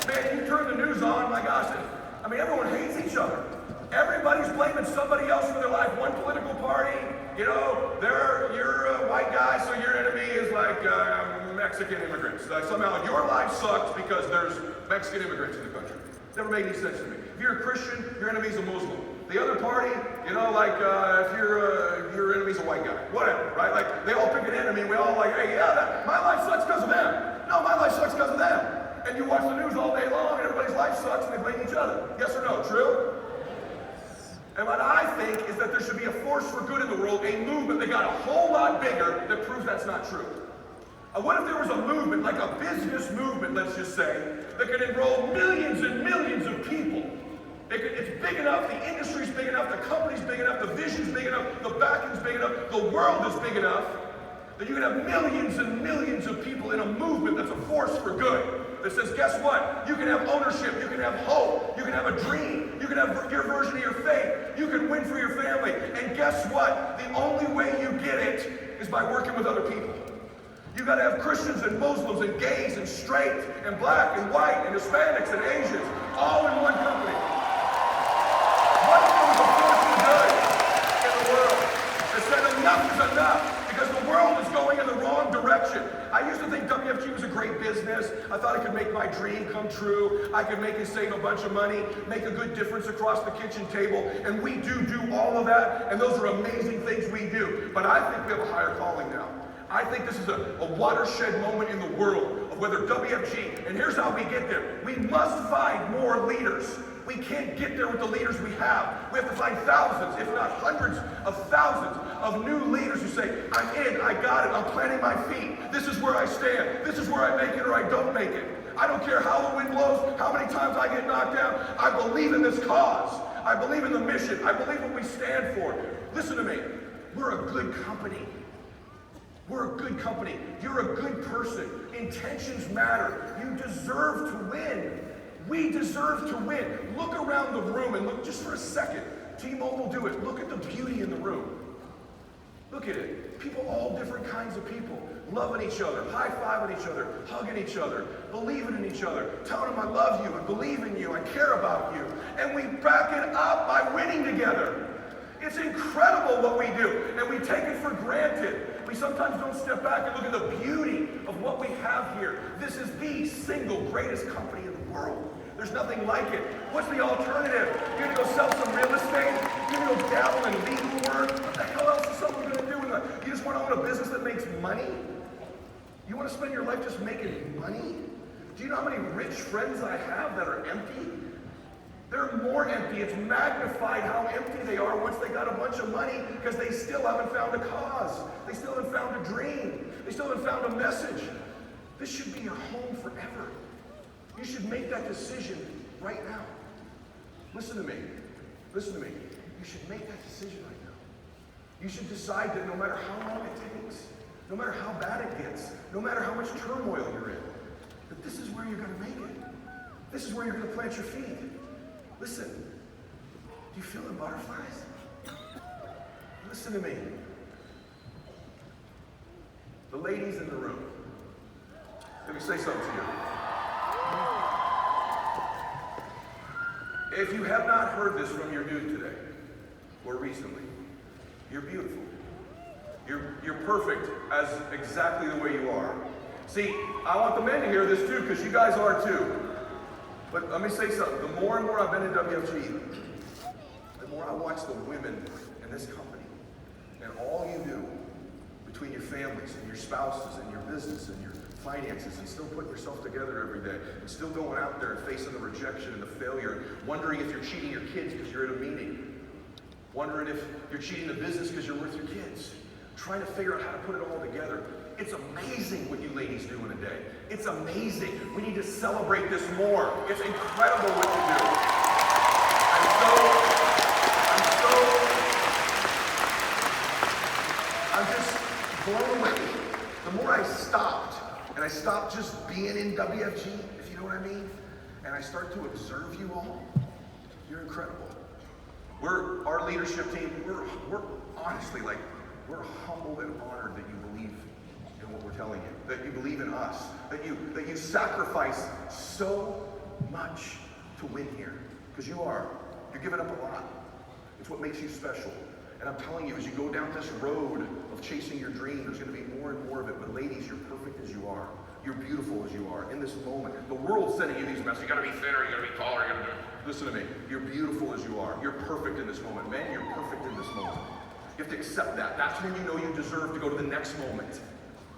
Man, you turn the news on, my gosh, I mean, everyone hates each other. Everybody's blaming somebody else for their life. One political party, you're a white guy, so your enemy is like Mexican immigrants. Like somehow your life sucks because there's Mexican immigrants in the country. Never made any sense to me. If you're a Christian, your enemy's a Muslim. The other party, if your enemy's a white guy, whatever, right? Like they all pick an enemy. We all like, hey, yeah, my life sucks because of them. No, my life sucks because of them. And you watch the news all day long, and everybody's life sucks, and they blame each other. Yes or no? True? And what I think is that there should be a force for good in the world, a movement that got a whole lot bigger that proves that's not true. What if there was a movement, like a business movement, let's just say, that could enroll millions and millions of people? It's big enough, the industry's big enough, the company's big enough, the vision's big enough, the backing's big enough, the world is big enough, that you can have millions and millions of people in a movement that's a force for good. That says, guess what? You can have ownership, you can have hope, you can have a dream, you can have your version of your faith, you can win for your family. And guess what? The only way you get it is by working with other people. You gotta have Christians and Muslims and gays and straight and black and white and Hispanics and Asians all in one company. What if there was a force for good in the world that said enough is enough? Because the world is going in the wrong direction. I used to think WFG was a great business. I thought it could make my dream come true. I can make and save a bunch of money, make a good difference across the kitchen table. And we do all of that, and those are amazing things we do. But I think we have a higher calling now. I think this is a watershed moment in the world of whether WFG, and here's how we get there. We must find more leaders. We can't get there with the leaders we have. We have to find thousands, if not hundreds of thousands of new leaders who say, I'm in, I got it, I'm planting my feet. This is where I stand. This is where I make it or I don't make it. I don't care how the wind blows, how many times I get knocked down. I believe in this cause. I believe in the mission. I believe what we stand for. Listen to me. We're a good company. We're a good company. You're a good person. Intentions matter. You deserve to win. We deserve to win. Look around the room and look just for a second. T-Mobile, do it. Look at the beauty in the room. Look at it. People, all different kinds of people, loving each other, high-fiving each other, hugging each other, believing in each other, telling them I love you, I believe in you, I care about you. And we back it up by winning together. It's incredible what we do, and we take it for granted. We sometimes don't step back and look at the beauty of what we have here. This is the single greatest company in the world. There's nothing like it. What's the alternative? You're gonna go sell some real estate? You're gonna go dabble in legal work? What the hell else is someone gonna do? You just wanna own a business that makes money? You wanna spend your life just making money? Do you know how many rich friends I have that are empty? They're more empty. It's magnified how empty they are once they got a bunch of money because they still haven't found a cause. They still haven't found a dream. They still haven't found a message. This should be your home forever. You should make that decision right now. Listen to me. Listen to me. You should make that decision right now. You should decide that no matter how long it takes, no matter how bad it gets, no matter how much turmoil you're in, that this is where you're going to make it. This is where you're going to plant your feet. Listen, do you feel the butterflies? Listen to me. The ladies in the room, let me say something to you. If you have not heard this from your dude today, or recently, you're beautiful. You're perfect as exactly the way you are. See, I want the men to hear this too, because you guys are too. But let me say something. The more and more I've been in WFG, the more I watch the women in this company. And all you do between your families and your spouses and your business and your finances and still putting yourself together every day and still going out there and facing the rejection and the failure, wondering if you're cheating your kids because you're at a meeting, wondering if you're cheating the business because you're with your kids, trying to figure out how to put it all together. It's amazing what you ladies do in a day. It's amazing. We need to celebrate this more. It's incredible what you do. I'm just blown away. The more I stopped, and I stopped just being in WFG, if you know what I mean, and I start to observe you all, you're incredible. Our leadership team, we're honestly like, we're humbled and honored that you believe in what we're telling you, that you believe in us, that you sacrifice so much to win here, because you're giving up a lot. It's what makes you special. And I'm telling you, as you go down this road of chasing your dream, there's going to be more and more of it. But ladies, you're perfect as you are. You're beautiful as you are in this moment. The world's sending you these messages. You got to be thinner. You got to be taller. You got to do. Listen to me. You're beautiful as you are. You're perfect in this moment. Men, you're perfect in this moment. You have to accept that. That's when you know you deserve to go to the next moment.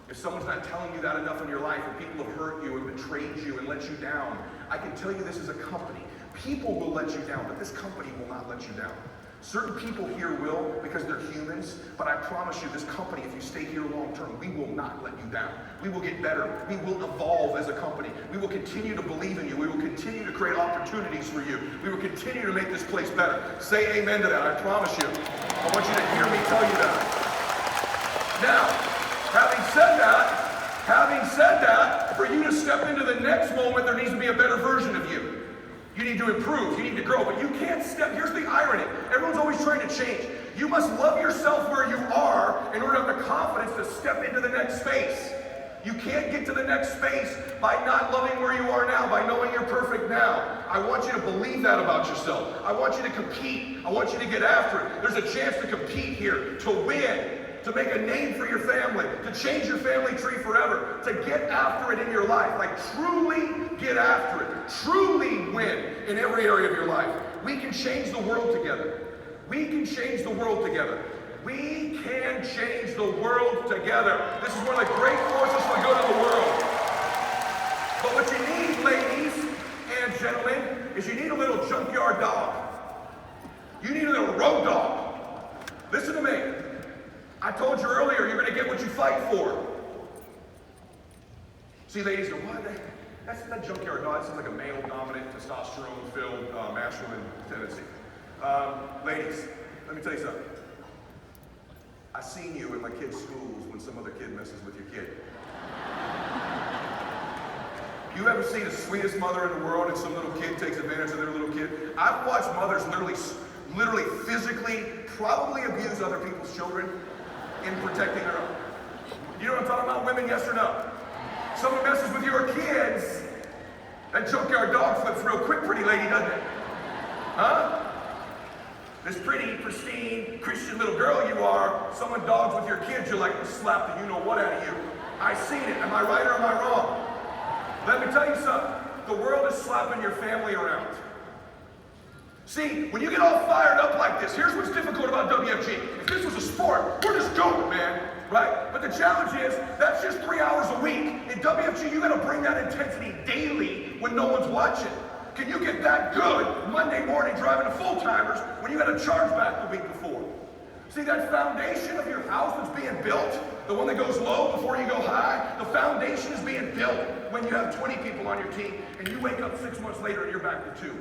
If someone's not telling you that enough in your life, and people have hurt you and betrayed you and let you down, I can tell you this is a company. People will let you down, but this company will not let you down. Certain people here will, because they're humans, but I promise you, this company, if you stay here long term, we will not let you down. We will get better. We will evolve as a company. We will continue to believe in you. We will continue to create opportunities for you. We will continue to make this place better. Say amen to that, I promise you. I want you to hear me tell you that. Now, having said that, for you to step into the next moment, there needs to be a better version of you. You need to improve, you need to grow, but you can't step, here's the irony. Everyone's always trying to change. You must love yourself where you are in order to have the confidence to step into the next space. You can't get to the next space by not loving where you are now, by knowing you're perfect now. I want you to believe that about yourself. I want you to compete. I want you to get after it. There's a chance to compete here, to win, to make a name for your family, to change your family tree forever, to get after it in your life. Like truly get after it, truly win in every area of your life, we can change the world together. We can change the world together. We can change the world together. This is one of the great forces for the good of the world. But what you need, ladies and gentlemen, is you need a little junkyard dog. You need a little road dog. Listen to me. I told you earlier, you're going to get what you fight for. See, ladies go, what? That's that junkyard dog. That sounds like a male-dominant, testosterone-filled, masculine tendency. Ladies, let me tell you something. I've seen you in my kids' schools when some other kid messes with your kid. You ever see the sweetest mother in the world and some little kid takes advantage of their little kid? I've watched mothers literally physically, probably abuse other people's children in protecting their own. You know what I'm talking about? Women, yes or no? Someone messes with your kids, that junkyard dog flips real quick, pretty lady, doesn't it? Huh? This pretty, pristine, Christian little girl you are, someone dogs with your kids, you're like, slap the you-know-what out of you. I seen it. Am I right or am I wrong? Let me tell you something. The world is slapping your family around. See, when you get all fired up like this, here's what's difficult about WFG. If this was a sport, we're just going, man, right? But the challenge is, that's just 3 hours a week. In WFG, you gotta bring that intensity daily when no one's watching. Can you get that good Monday morning driving to full-timers when you had a charge back the week before? See, that foundation of your house that's being built, the one that goes low before you go high, the foundation is being built when you have 20 people on your team and you wake up 6 months later and you're back to 2.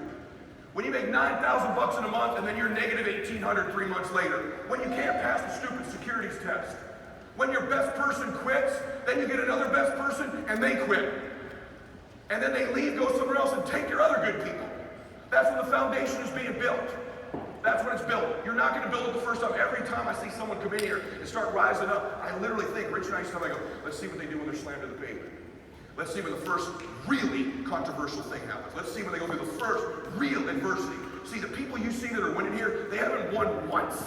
When you make $9,000 in a month and then you're negative 1,800 3 months later. When you can't pass the stupid securities test. When your best person quits, then you get another best person and they quit. And then they leave, go somewhere else and take your other good people. That's when the foundation is being built. That's when it's built. You're not going to build it the first time. Every time I see someone come in here and start rising up, I literally think, Rich and I used to, I go, let's see what they do when they're slammed to the pavement. Let's see when the first really controversial thing happens. Let's see when they go through the first real adversity. See, the people you see that are winning here, they haven't won once.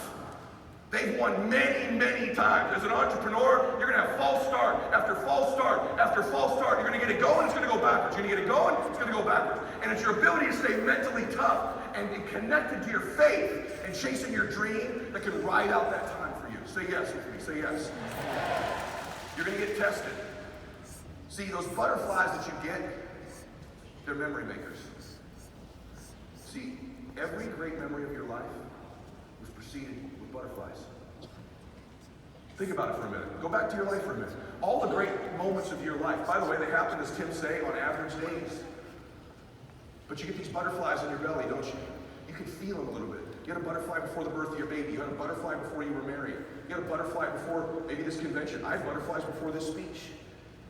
They've won many, many times. As an entrepreneur, you're going to have false start after false start after false start. You're going to get it going, it's going to go backwards. You're going to get it going, it's going to go backwards. And it's your ability to stay mentally tough and be connected to your faith and chasing your dream that can ride out that time for you. Say yes with me. Say yes. You're going to get tested. See, those butterflies that you get, they're memory makers. See, every great memory of your life was preceded with butterflies. Think about it for a minute. Go back to your life for a minute. All the great moments of your life, by the way, they happen, as Tim say, on average days. But you get these butterflies in your belly, don't you? You can feel them a little bit. You had a butterfly before the birth of your baby. You had a butterfly before you were married. You had a butterfly before maybe this convention. I had butterflies before this speech.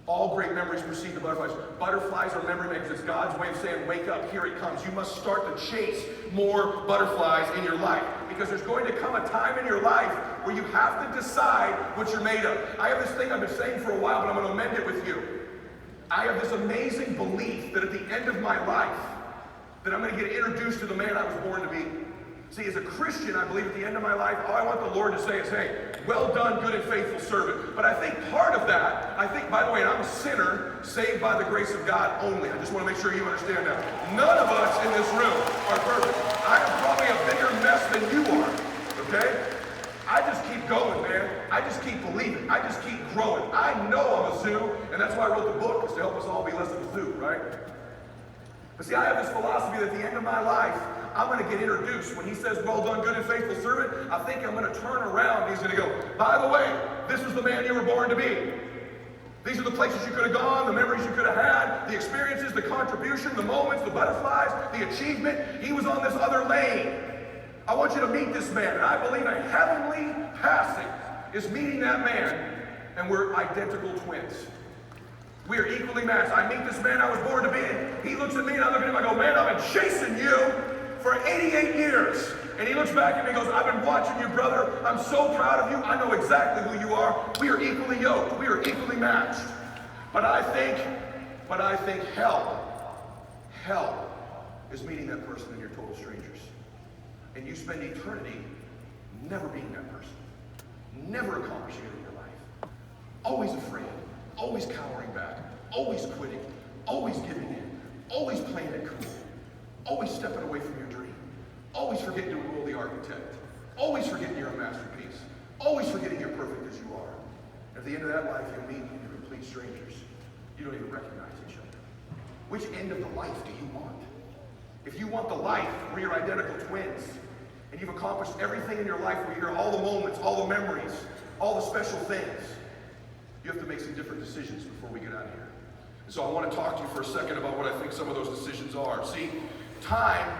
All great memories precede the butterflies. Butterflies are memory makers. It's God's way of saying, wake up, here it comes. You must start to chase more butterflies in your life. Because there's going to come a time in your life where you have to decide what you're made of. I have this thing I've been saying for a while, but I'm going to amend it with you. I have this amazing belief that at the end of my life, that I'm going to get introduced to the man I was born to be. See, as a Christian, I believe at the end of my life, all I want the Lord to say is, hey, well done, good and faithful servant. But I think part of that, by the way, I'm a sinner saved by the grace of God only. I just want to make sure you understand that. None of us in this room are perfect. I am probably a bigger mess than you are, okay? I just keep going, man. I just keep believing. I just keep growing. I know I'm a zoo, and that's why I wrote the book, is to help us all be less of a zoo, right? But see, I have this philosophy that at the end of my life, I'm going to get introduced. When he says, well done, good and faithful servant, I think I'm going to turn around and he's going to go, by the way, this is the man you were born to be. These are the places you could have gone, the memories you could have had, the experiences, the contribution, the moments, the butterflies, the achievement. He was on this other lane. I want you to meet this man. And I believe a heavenly passing is meeting that man, and we're identical twins. We are equally matched. I meet this man I was born to be. He looks at me and I look at him, I go, man, I've been chasing you for 88 years. And he looks back at me and goes, I've been watching you, brother. I'm so proud of you. I know exactly who you are. We are equally yoked. We are equally matched. But I think hell is meeting that person and you're total strangers. And you spend eternity never being that person. Never accomplishing it in your life. Always afraid. Always cowering back. Always quitting. Always giving in. Always playing it cool. Always stepping away from your dream. Always forgetting to rule the architect. Always forgetting you're a masterpiece. Always forgetting you're perfect as you are. At the end of that life, you'll meet complete strangers. You don't even recognize each other. Which end of the life do you want? If you want the life where you're identical twins, and you've accomplished everything in your life, where you're all the moments, all the memories, all the special things, you have to make some different decisions before we get out of here. And so I want to talk to you for a second about what I think some of those decisions are. See, time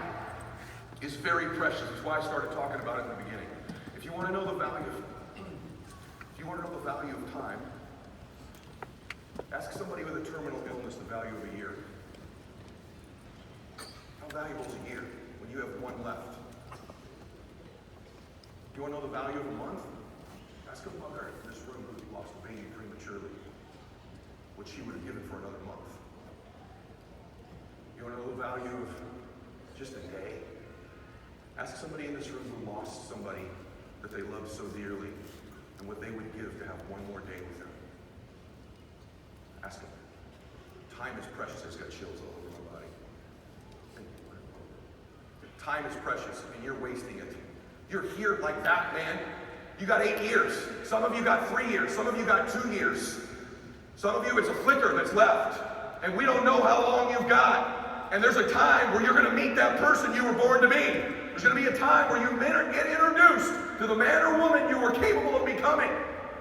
is very precious. That's why I started talking about it in the beginning. If you want to know the value of time, ask somebody with a terminal illness the value of a year. How valuable is a year when you have one left? You want to know the value of a month? Ask a mother in this room who lost a baby prematurely what she would have given for another month. You want to know the value of just a day? Ask somebody in this room who lost somebody that they loved so dearly and what they would give to have one more day with them. Ask them. Time is precious. I just got chills all over my body. Time is precious, and you're wasting it. You're here like that, man. You got 8 years. Some of you got 3 years. Some of you got 2 years. Some of you, it's a flicker that's left. And we don't know how long you've got. And there's a time where you're going to meet that person you were born to be. There's going to be a time where you get introduced to the man or woman you were capable of becoming.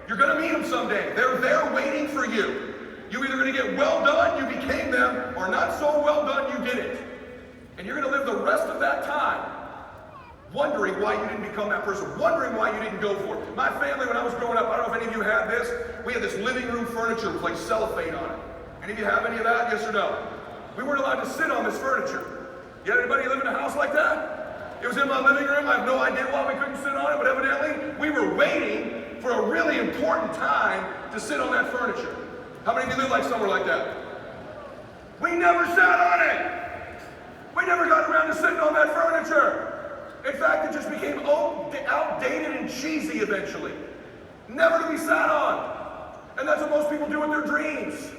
You're going to meet them someday. They're there waiting for you. You're either going to get well done, you became them, or not so well done, you didn't. And you're going to live the rest of that time wondering why you didn't become that person, wondering why you didn't go for it. My family, when I was growing up, I don't know if any of you had this, we had this living room furniture with like cellophane on it. Any of you have any of that? Yes or no? We weren't allowed to sit on this furniture. You had anybody live in a house like that? It was in my living room. I have no idea why we couldn't sit on it, but evidently we were waiting for a really important time to sit on that furniture. How many of you live like somewhere like that? We never sat on it. We never got around to sitting on that furniture. In fact, it just became outdated and cheesy eventually. Never to be sat on. And that's what most people do with their dreams.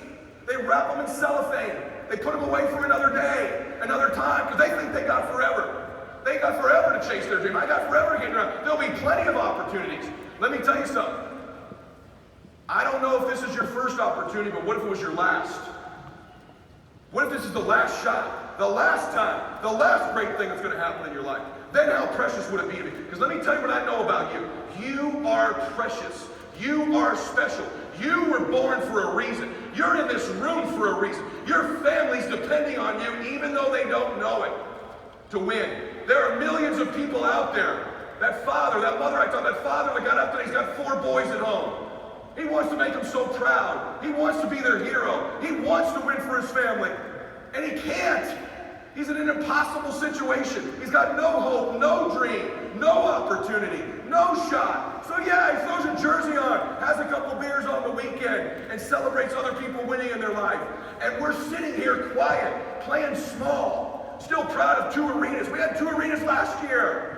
They wrap them in cellophane. They put them away for another day, another time, because they think they got forever. They got forever to chase their dream. I got forever to get around. There'll be plenty of opportunities. Let me tell you something. I don't know if this is your first opportunity, but what if it was your last? What if this is the last shot, the last time, the last great thing that's going to happen in your life? Then how precious would it be to me? Because let me tell you what I know about you. You are precious. You are special. You were born for a reason. You're in this room for a reason. Your family's depending on you, even though they don't know it, to win. There are millions of people out there. That father, that mother I told, that father that got up today, he's got 4 boys at home. He wants to make them so proud. He wants to be their hero. He wants to win for his family. And he can't. He's in an impossible situation. He's got no hope, no dream, no opportunity, no shot. So yeah, he throws a jersey on, has a couple beers on the weekend, and celebrates other people winning in their life. And we're sitting here quiet, playing small, still proud of 2 arenas. We had 2 arenas last year.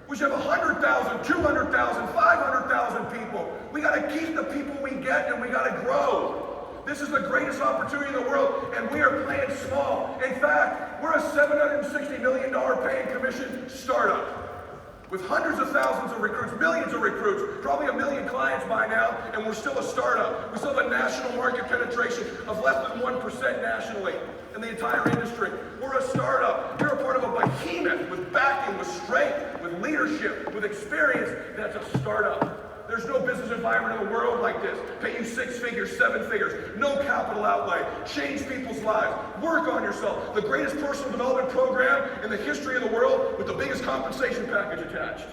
We should have 100,000, 200,000, 500,000 people. We got to keep the people we get, and we got to grow. This is the greatest opportunity in the world, and we are playing small. In fact, we're a $760 million paying commission startup with hundreds of thousands of recruits, millions of recruits, probably 1 million clients by now, and we're still a startup. We still have a national market penetration of less than 1% nationally in the entire industry. We're a startup. You're a part of a behemoth with backing, with strength, with leadership, with experience. That's a startup. There's no business environment in the world like this. Pay you 6 figures, 7 figures, no capital outlay, change people's lives, work on yourself. The greatest personal development program in the history of the world with the biggest compensation package attached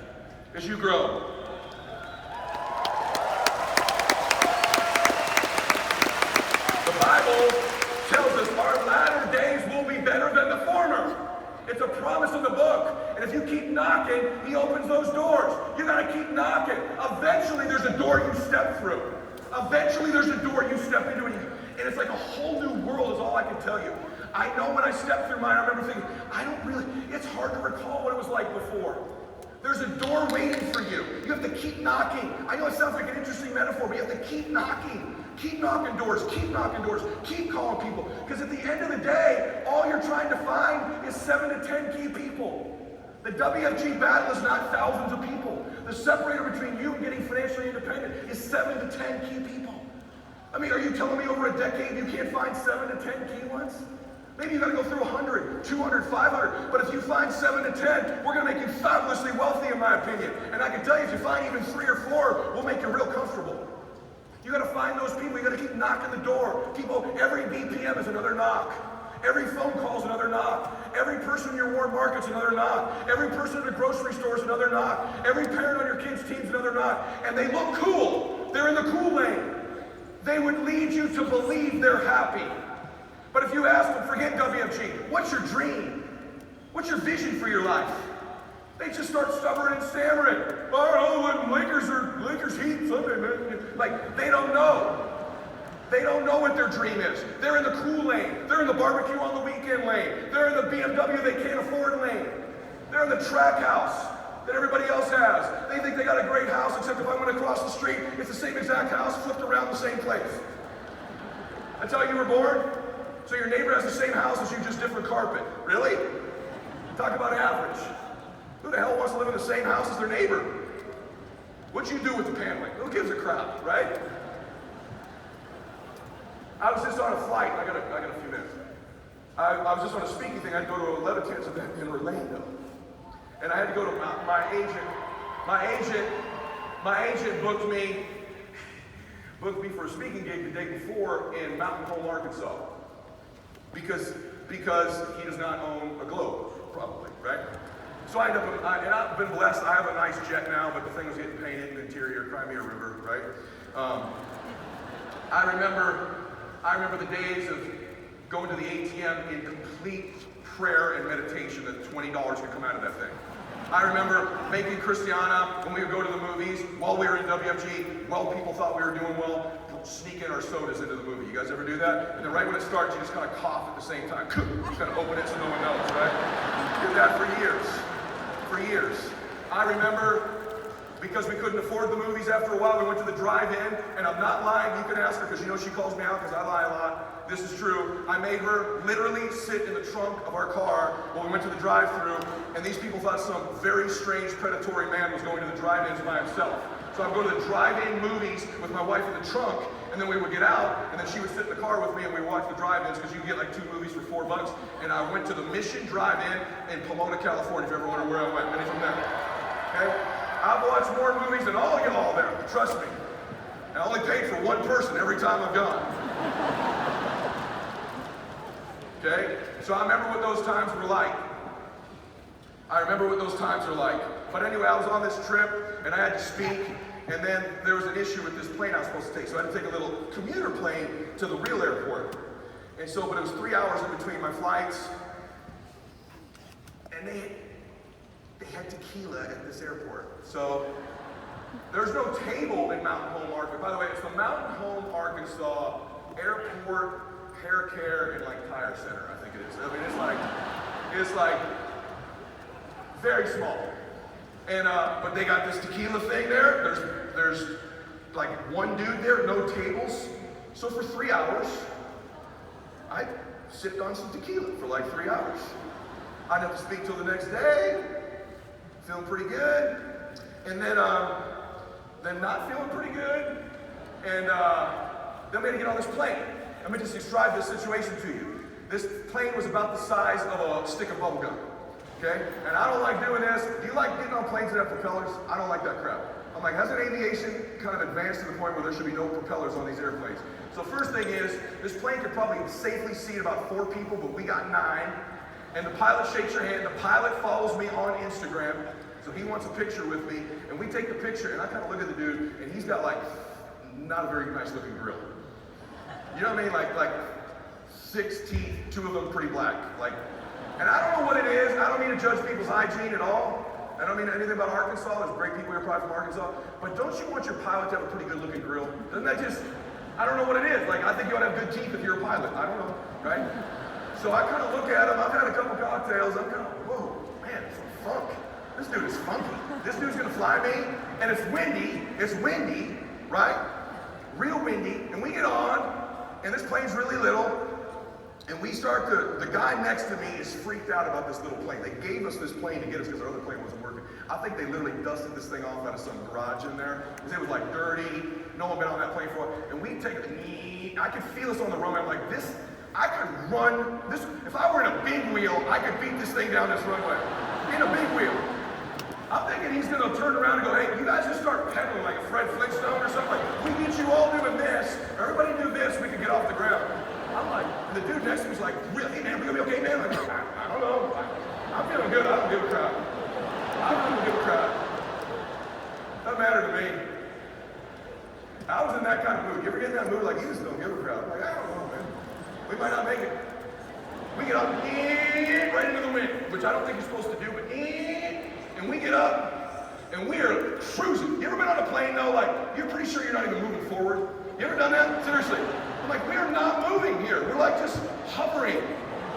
as you grow. The Bible tells us our latter days will be better than the former. It's a promise of the book. And if you keep knocking, he opens those doors. You got to keep knocking. Eventually, there's a door you step through. Eventually, there's a door you step into. And it's like a whole new world is all I can tell you. I know when I stepped through mine, I remember thinking, it's hard to recall what it was like before. There's a door waiting for you. You have to keep knocking. I know it sounds like an interesting metaphor, but you have to keep knocking. Keep knocking doors, keep knocking doors, keep calling people. Because at the end of the day, all you're trying to find is 7 to 10 key people. The WFG battle is not thousands of people. The separator between you and getting financially independent is 7 to 10 key people. I mean, are you telling me over a decade you can't find 7 to 10 key ones? Maybe you gotta go through 100, 200, 500, but if you find 7 to 10, we're gonna make you fabulously wealthy, in my opinion. And I can tell you, if you find even 3 or 4, we'll make you real comfortable. You gotta find those people, you gotta keep knocking the door. People, every BPM is another knock. Every phone call is another knock. Every person in your warm market's another knock. Every person in the grocery store is another knock. Every parent on your kids' team's another knock. And they look cool. They're in the cool lane. They would lead you to believe they're happy. But if you ask them, forget WFG, what's your dream? What's your vision for your life? They just start stuttering and stammering. Oh, Lakers Heat Sunday, man. Like, they don't know. They don't know what their dream is. They're in the cool lane. They're in the barbecue on the weekend lane. They're in the BMW they can't afford lane. They're in the track house that everybody else has. They think they got a great house, except if I went across the street, it's the same exact house, flipped around the same place. That's how you were born? So your neighbor has the same house as you, just different carpet. Really? Talk about average. Who the hell wants to live in the same house as their neighbor? What'd you do with the paneling? Who gives a crap, right? I was just on a flight. I got a few minutes. I was just on a speaking thing. I had to go to a Levitans event in Orlando, and I had to go to my agent. My agent booked me for a speaking gig the day before in Mountain Home, Arkansas, because he does not own a Globe, probably, right? So I end up, and I've been blessed. I have a nice jet now, but the thing was getting painted in the interior, Crimea River, right? I remember the days of going to the ATM in complete prayer and meditation that $20 could come out of that thing. I remember making Christiana, when we would go to the movies, while we were in WFG, while people thought we were doing well, sneaking our sodas into the movie. You guys ever do that? And then right when it starts, you just kind of cough at the same time. You kind of open it so no one knows, right? Did that for years. For years. I remember, because we couldn't afford the movies after a while, we went to the drive-in, and I'm not lying, you can ask her, because you know she calls me out because I lie a lot. This is true. I made her literally sit in the trunk of our car when we went to the drive-thru, and these people thought some very strange predatory man was going to the drive-ins by himself. So I'd go to the drive-in movies with my wife in the trunk, and then we would get out, and then she would sit in the car with me, and we would watch the drive-ins, because you can get like 2 movies for $4. And I went to the Mission Drive-In in Pomona, California, if you ever wonder where I went. Many from there. Okay? I've watched more movies than all y'all there, trust me. And I only paid for one person every time I've gone. Okay? So I remember what those times were like. But anyway, I was on this trip, and I had to speak, and then there was an issue with this plane I was supposed to take. So I had to take a little commuter plane to the real airport. And so, but it was 3 hours in between my flights, and they had tequila at this airport. So there's no table in Mountain Home, Arkansas. By the way, it's the Mountain Home, Arkansas Airport Hair Care and like Tire Center, I think it is. I mean, it's like very small. And but they got this tequila thing there. There's like one dude there, no tables. So for 3 hours, I sipped on some tequila for like 3 hours. I'd have to speak till the next day. Feeling pretty good, and then not feeling pretty good, and then we had to get on this plane. Let me just describe this situation to you. This plane was about the size of a stick of bubble gum, okay? And I don't like doing this. Do you like getting on planes that have propellers? I don't like that crap. I'm like, hasn't aviation kind of advanced to the point where there should be no propellers on these airplanes? So first thing is, this plane could probably safely seat about 4 people, but we got 9. And the pilot shakes your hand. The pilot follows me on Instagram, so he wants a picture with me. And we take the picture, and I kind of look at the dude, and he's got like not a very nice looking grill. You know what I mean? Like 6 teeth, 2 of them pretty black. And I don't know what it is. I don't mean to judge people's hygiene at all. I don't mean anything about Arkansas. There's great people here probably from Arkansas. But don't you want your pilot to have a pretty good looking grill? Doesn't that just? I don't know what it is. Like, I think you ought to have good teeth if you're a pilot. I don't know, right? So I kind of look at him. I've had a couple cocktails. I'm kind of, whoa, man, some funk. This dude is funky. This dude's gonna fly me, and it's windy, right? Real windy, and we get on, and this plane's really little, and we start the guy next to me is freaked out about this little plane. They gave us this plane to get us because our other plane wasn't working. I think they literally dusted this thing off out of some garage in there, because it was like dirty, no one been on that plane before, and we take it, I could feel us on the runway. I'm like, this, I could run, this, if I were in a big wheel, I could beat this thing down this runway, in a big wheel. I'm thinking he's gonna turn around and go, hey, you guys just start pedaling like a Fred Flintstone or something. Like, we get you all doing this, everybody do this, we can get off the ground. I'm like, and the dude next to me is like, really, hey man, we gonna be okay, man? Like, I don't know, I'm feeling good, I don't give a crap. I don't give a crap. Doesn't matter to me. I was in that kind of mood. You ever get in that mood like, you just don't give a crap? I'm like, I don't know, man. We might not make it. We get up, right into the wind, which I don't think you're supposed to do, but and we get up, and we are cruising. You ever been on a plane though, like, you're pretty sure you're not even moving forward? You ever done that? Seriously. I'm like, we are not moving here. We're like just hovering.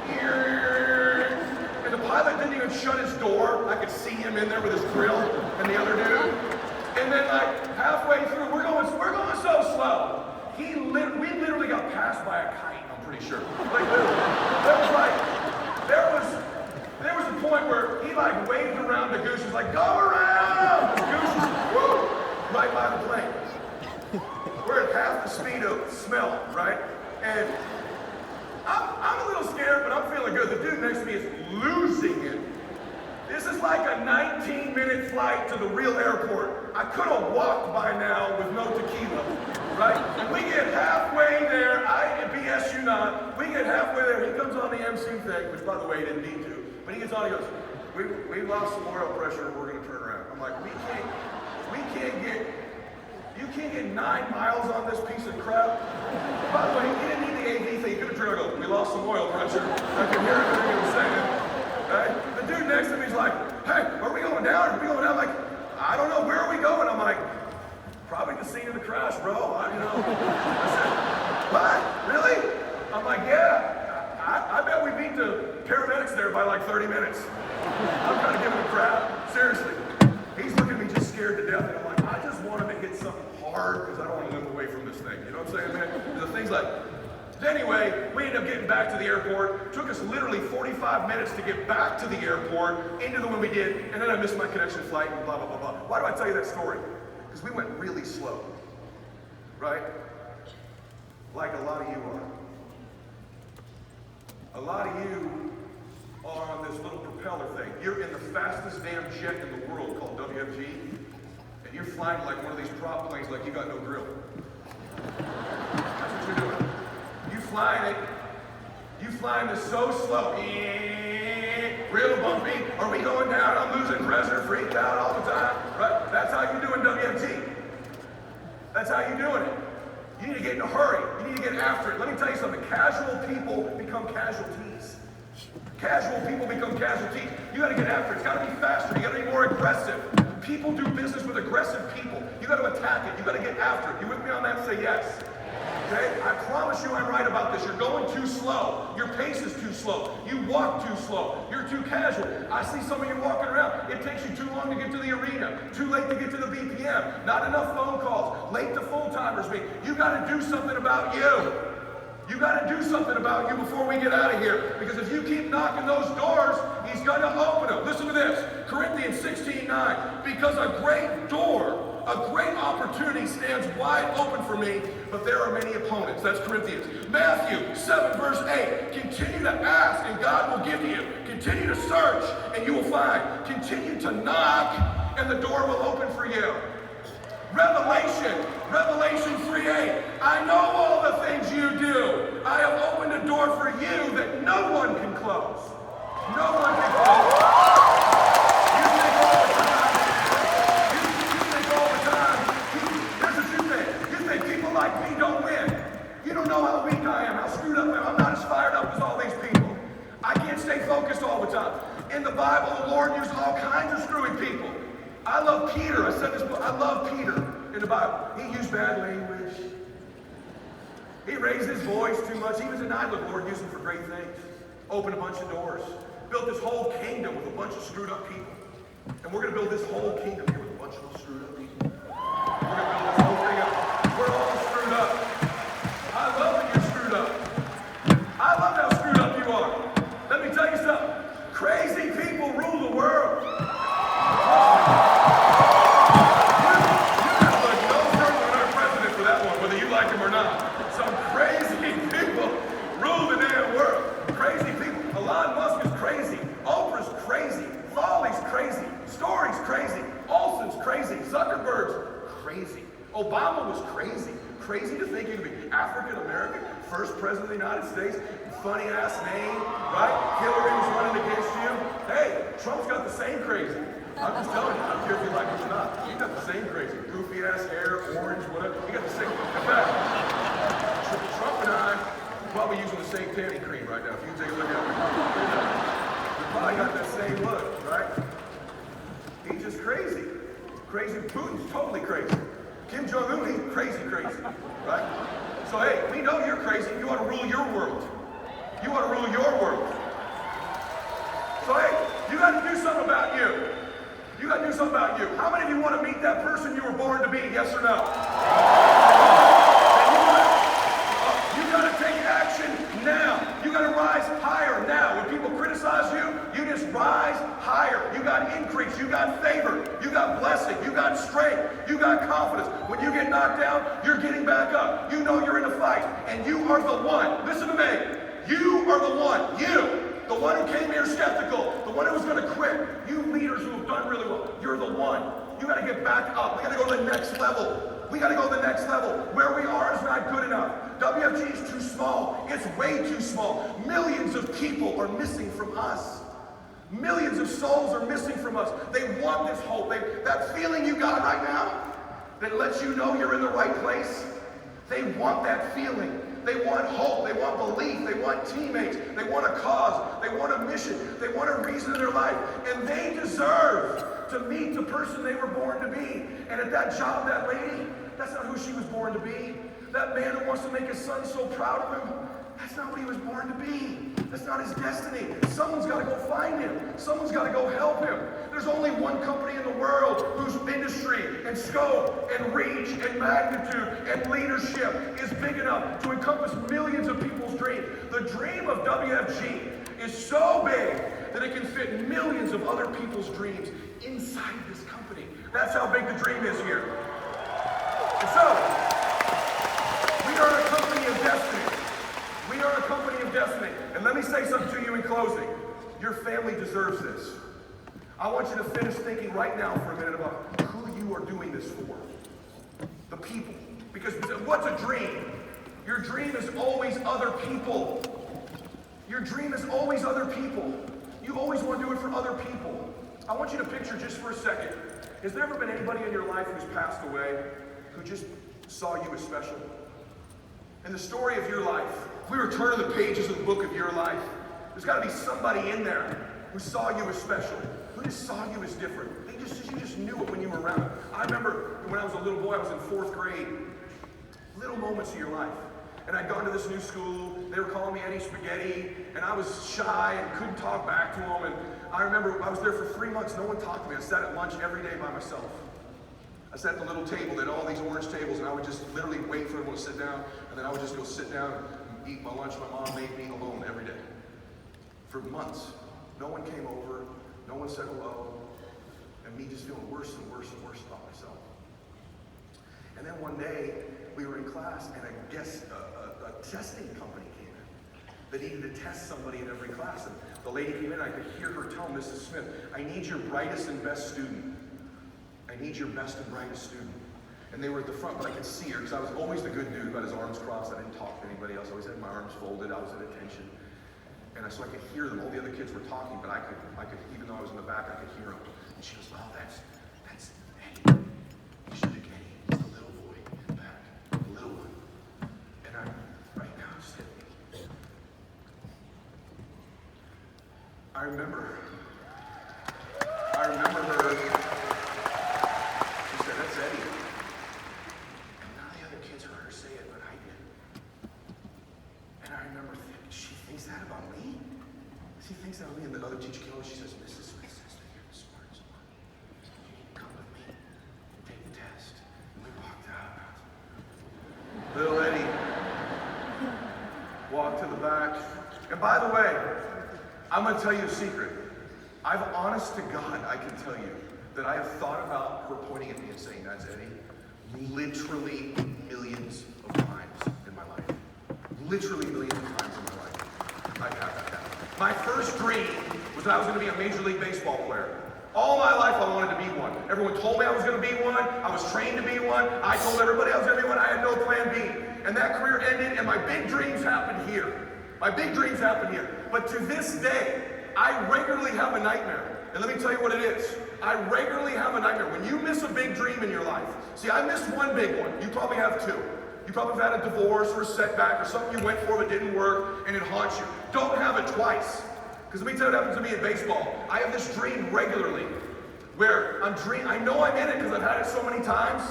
And the pilot didn't even shut his door. I could see him in there with his grill and the other dude. And then like halfway through, we're going so slow. We literally got passed by a kite, I'm pretty sure. Like literally. There was a point where he like waved around the goose. He was like, go around! The goose was woo, right by the plane. We're at half the speed of smell, right? And I'm a little scared, but I'm feeling good. The dude next to me is losing it. This is like a 19-minute flight to the real airport. I could have walked by now with no tequila, right? And we get halfway there. I BS you not. We get halfway there. He comes on the MC thing, which by the way, he didn't need to. But he gets on. He goes, "We lost some oil pressure. We're going to turn around." I'm like, you can't get 9 miles on this piece of crap. By the way, he didn't need the AV thing. He could have turned around and go, "We lost some oil pressure." I could hear everything he was saying. Right? The dude next to me is like, "Hey, are we going down? Are we going down?" I'm like, "I don't know. Where are we going?" I'm like, "Probably the scene of the crash, bro." I said, "What? Really?" I'm like, "Yeah. I bet we beat the paramedics there by like 30 minutes." I'm kind of giving him crap. Seriously. He's looking at me just scared to death. And I'm like, I just want him to hit something hard because I don't want to live away from this thing. You know what I'm saying, man? The thing's like, anyway, we ended up getting back to the airport. It took us literally 45 minutes to get back to the airport, into the one we did, and then I missed my connection flight and blah, blah, blah, blah. Why do I tell you that story? Because we went really slow, right? Like a lot of you are. A lot of you are on this little propeller thing. You're in the fastest damn jet in the world called WFG, and you're flying like one of these prop planes like you got no grill. That's what you're doing. You flying this so slow, real bumpy. Are we going down? I'm losing pressure, freaked out all the time, right? That's how you doing WFG. That's how you doing it. You need to get in a hurry. You need to get after it. Let me tell you something. Casual people become casualties. Casual people become casualties. You got to get after it. It's got to be faster. You got to be more aggressive. People do business with aggressive people. You got to attack it. You got to get after it. You with me on that? Say yes. Okay? I promise you I'm right about this. You're going too slow. Your pace is too slow. You walk too slow. You're too casual. I see some of you walking around. It takes you too long to get to the arena. Too late to get to the BPM. Not enough phone calls. Late to full-timers meeting. You got to do something about you. You got to do something about you before we get out of here. Because if you keep knocking those doors, he's going to open them. Listen to this. Corinthians 16:9. Because a great door, a great opportunity stands wide open for me, but there are many opponents. That's Corinthians. Matthew 7 verse 8. Continue to ask and God will give to you. Continue to search and you will find. Continue to knock and the door will open for you. Revelation 3:8. I know all the things you do. I have opened a door for you that no one can close. No one can close. You think all the time. Here's the two things. You think people like me don't win. You don't know how weak I am, how screwed up I am. I'm not as fired up as all these people. I can't stay focused all the time. In the Bible, the Lord used all kinds of screwy people. I love Peter. I said this book. I love Peter in the Bible. He used bad language. He raised his voice too much. He was denied. The Lord used him for great things. Opened a bunch of doors. Built this whole kingdom with a bunch of screwed up people. And we're going to build this whole kingdom here with a bunch of little screwed up people. We're going to build this whole thing up. We're all screwed up. I love that you're screwed up. I love how screwed up you are. Let me tell you something. Crazy people rule the world. You have like no further than our president for that one, whether you like him or not. Some crazy people rule the damn world. Crazy people. Elon Musk is crazy. Oprah's crazy. Folly's crazy. Story's crazy. Olsen's crazy. Zuckerberg's crazy. Obama was crazy. Crazy to think you could be African American, first president of the United States, funny ass name, right? Hillary was running against you. Hey, Trump's got the same crazy. I'm just telling you, I don't care if you like it or not. You got the same crazy. Goofy ass hair, orange, whatever. You got the same. In fact, Trump and I are probably using the same tanning cream right now. If you take a look at it, we probably got that same look, right? He's just crazy. Crazy. Putin's totally crazy. Kim Jong-un, he's crazy, right? So hey, we know you're crazy. You ought to rule your world. You ought to rule your world. So hey, you got to do something about you. You got to do something about you. How many of you want to meet that person you were born to be? Yes or no? You got to take action now. You got to rise higher now. When people criticize you, you just rise higher. You got increase. You got favor. You got blessing. You got strength. You got confidence. When you get knocked down, you're getting back up. You know you're in a fight, and you are the one. Listen to me. You are the one. You. The one who came here skeptical, the one who was going to quit. You leaders who have done really well, you're the one. You got to get back up. We got to go to the next level. We got to go to the next level. Where we are is not good enough. WFG is too small. It's way too small. Millions of people are missing from us. Millions of souls are missing from us. They want this hope. That feeling you got right now that lets you know you're in the right place, they want that feeling. They want hope, they want belief, they want teammates, they want a cause, they want a mission, they want a reason in their life, and they deserve to meet the person they were born to be. And at that job, that lady, that's not who she was born to be. That man who wants to make his son so proud of him, that's not what he was born to be. That's not his destiny. Someone's got to go find him. Someone's got to go help him. There's only one company in the world whose industry and scope and reach and magnitude and leadership is big enough to encompass millions of people's dreams. The dream of WFG is so big that it can fit millions of other people's dreams inside this company. That's how big the dream is here. And so, we are a company of destiny. We are a company of destiny. And let me say something to you in closing. Your family deserves this. I want you to finish thinking right now for a minute about who you are doing this for. The people. Because what's a dream? Your dream is always other people. Your dream is always other people. You always want to do it for other people. I want you to picture just for a second. Has there ever been anybody in your life who's passed away who just saw you as special? In the story of your life, if we were turning the pages of the book of your life, there's got to be somebody in there who saw you as special, who just saw you as different. You just knew it when you were around. I remember when I was a little boy, I was in 4th grade, little moments of your life. And I'd gone to this new school, they were calling me Eddie Spaghetti, and I was shy and couldn't talk back to them. And I remember I was there for 3 months, no one talked to me. I sat at lunch every day by myself. I sat at the little table, they had all these orange tables, and I would just literally wait for everyone to sit down, and then I would just go sit down and eat my lunch. My mom made me alone every day. For months, no one came over, no one said hello, and me just feeling worse and worse and worse about myself. And then one day, we were in class, and a testing company came in that needed to test somebody in every class. And the lady came in, and I could hear her tell Mrs. Smith, I need your brightest and best student. I need your best and brightest student. And they were at the front, but I could see her, because I was always the good dude, about his arms crossed. I didn't talk to anybody else. I always had my arms folded. I was at attention. And so I could hear them. All the other kids were talking, but I could, even though I was in the back, I could hear them. And she goes, oh, that's Eddie. You should have Eddie. He's the little boy in the back, the little one. And I'm, right now, just hit me. I remember her. She said, that's Eddie. And none of the other kids heard her say it, but I did. And I remember thinking, she thinks that about me? She thinks that of me. And the other teacher came over, she says, Mrs. Smith says that you're the smartest one. the back. And by the way, I'm going to tell you a secret. Honest to God, I can tell you that I have thought about her pointing at me and saying, "That's Eddie," literally millions of times in my life. Literally millions of times in my life. I've had that happen. My first dream was that I was going to be a Major League Baseball player. All my life I wanted to be one. Everyone told me I was going to be one. I was trained to be one. I told everybody I was going to be one. I had no plan B. And that career ended, and my big dreams happened here. My big dreams happened here. But to this day, I regularly have a nightmare. And let me tell you what it is. I regularly have a nightmare. When you miss a big dream in your life, see, I missed one big one. You probably have two. You probably have had a divorce or a setback or something you went for but didn't work and it haunts you. Don't have it twice. Because let me tell you what happens to me in baseball. I have this dream regularly where I know I'm in it because I've had it so many times.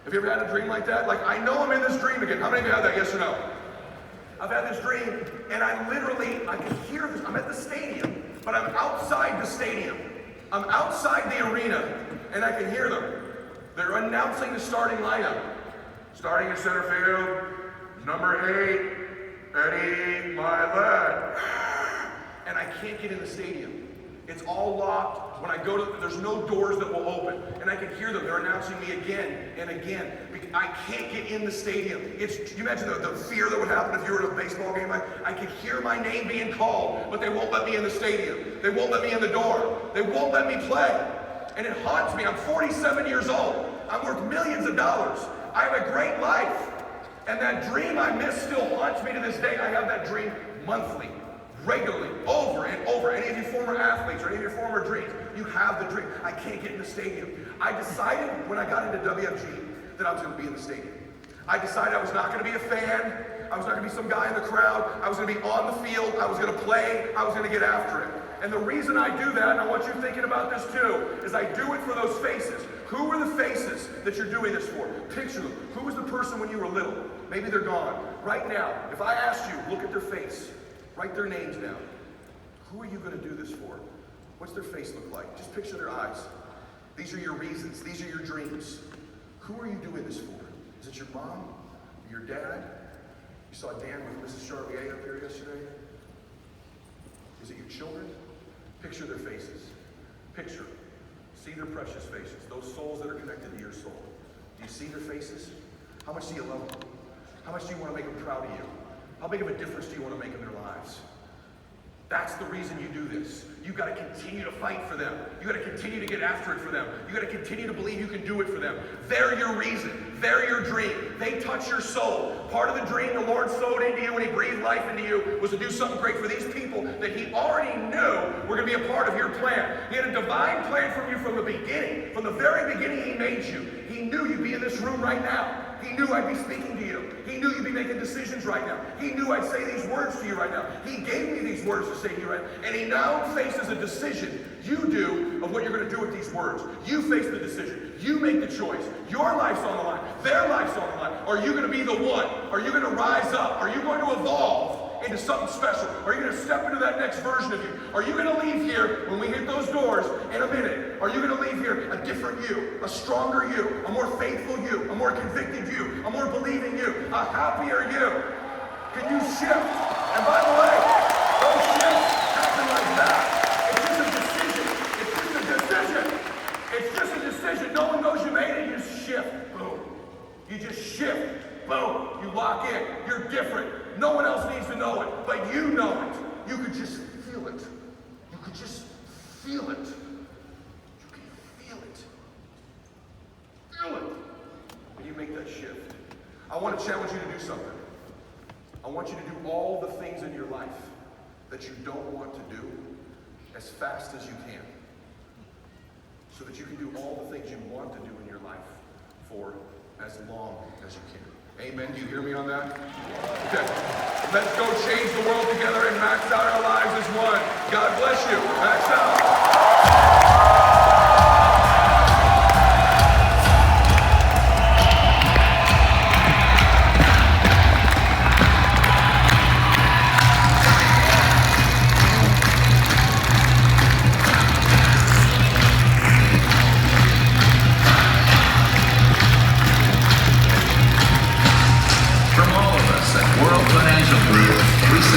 Have you ever had a dream like that? Like, I know I'm in this dream again. How many of you have that, yes or no? I've had this dream, and I can hear this. I'm at the stadium, but I'm outside the stadium. I'm outside the arena, and I can hear them. They're announcing the starting lineup. Starting in center field, number 8, Eddie Milet. And I can't get in the stadium. It's all locked. When I go to, there's no doors that will open. And I can hear them. They're announcing me again and again. I can't get in the stadium. Can you imagine the fear that would happen if you were at a baseball game? I could hear my name being called, but they won't let me in the stadium. They won't let me in the door. They won't let me play. And it haunts me. I'm 47 years old. I'm worth millions of dollars. I have a great life. And that dream I missed still haunts me to this day. I have that dream monthly. Regularly, over and over. Any of you former athletes or any of your former dreams, you have the dream. I can't get in the stadium. I decided when I got into WFG that I was going to be in the stadium. I decided I was not going to be a fan. I was not going to be some guy in the crowd. I was going to be on the field. I was going to play. I was going to get after it. And the reason I do that, and I want you thinking about this too, is I do it for those faces. Who are the faces that you're doing this for? Picture them. Who was the person when you were little? Maybe they're gone. Right now, if I asked you, look at their face. Write their names down. Who are you going to do this for? What's their face look like? Just picture their eyes. These are your reasons. These are your dreams. Who are you doing this for? Is it your mom? Your dad? You saw Dan with Mrs. Charlier up here yesterday? Is it your children? Picture their faces. Picture. See their precious faces. Those souls that are connected to your soul. Do you see their faces? How much do you love them? How much do you want to make them proud of you? How big of a difference do you want to make in their lives? That's the reason you do this. You've got to continue to fight for them. You've got to continue to get after it for them. You've got to continue to believe you can do it for them. They're your reason. They're your dream. They touch your soul. Part of the dream the Lord sowed into you when He breathed life into you was to do something great for these people that He already knew were going to be a part of your plan. He had a divine plan for you from the beginning. From the very beginning He made you. He knew you'd be in this room right now. He knew I'd be speaking to you. He knew you'd be making decisions right now. He knew I'd say these words to you right now. He gave me these words to say to you right now. And He now faces a decision you do of what you're going to do with these words. You face the decision. You make the choice. Your life's on the line. Their life's on the line. Are you going to be the one? Are you going to rise up? Are you going to evolve into something special? Are you going to step into that next version of you? Are you going to leave here when we hit those doors in a minute? Are you going to leave here a different you, a stronger you, a more faithful you, a more convicted you, a more believing you, a happier you? Can you shift? And by the way, those shifts happen like that. It's just a decision. It's just a decision. It's just a decision. No one knows you made it. You just shift. Boom. You just shift. Boom. You lock in. You're different. No one else needs to know it, but you know it. You could just feel it. You could just feel it. You can feel it. Feel it. When you make that shift. I want to challenge you to do something. I want you to do all the things in your life that you don't want to do as fast as you can. So that you can do all the things you want to do in your life for as long as you can. Amen. Do you hear me on that? Okay. Let's go change the world together and max out our lives as one. God bless you. Max out.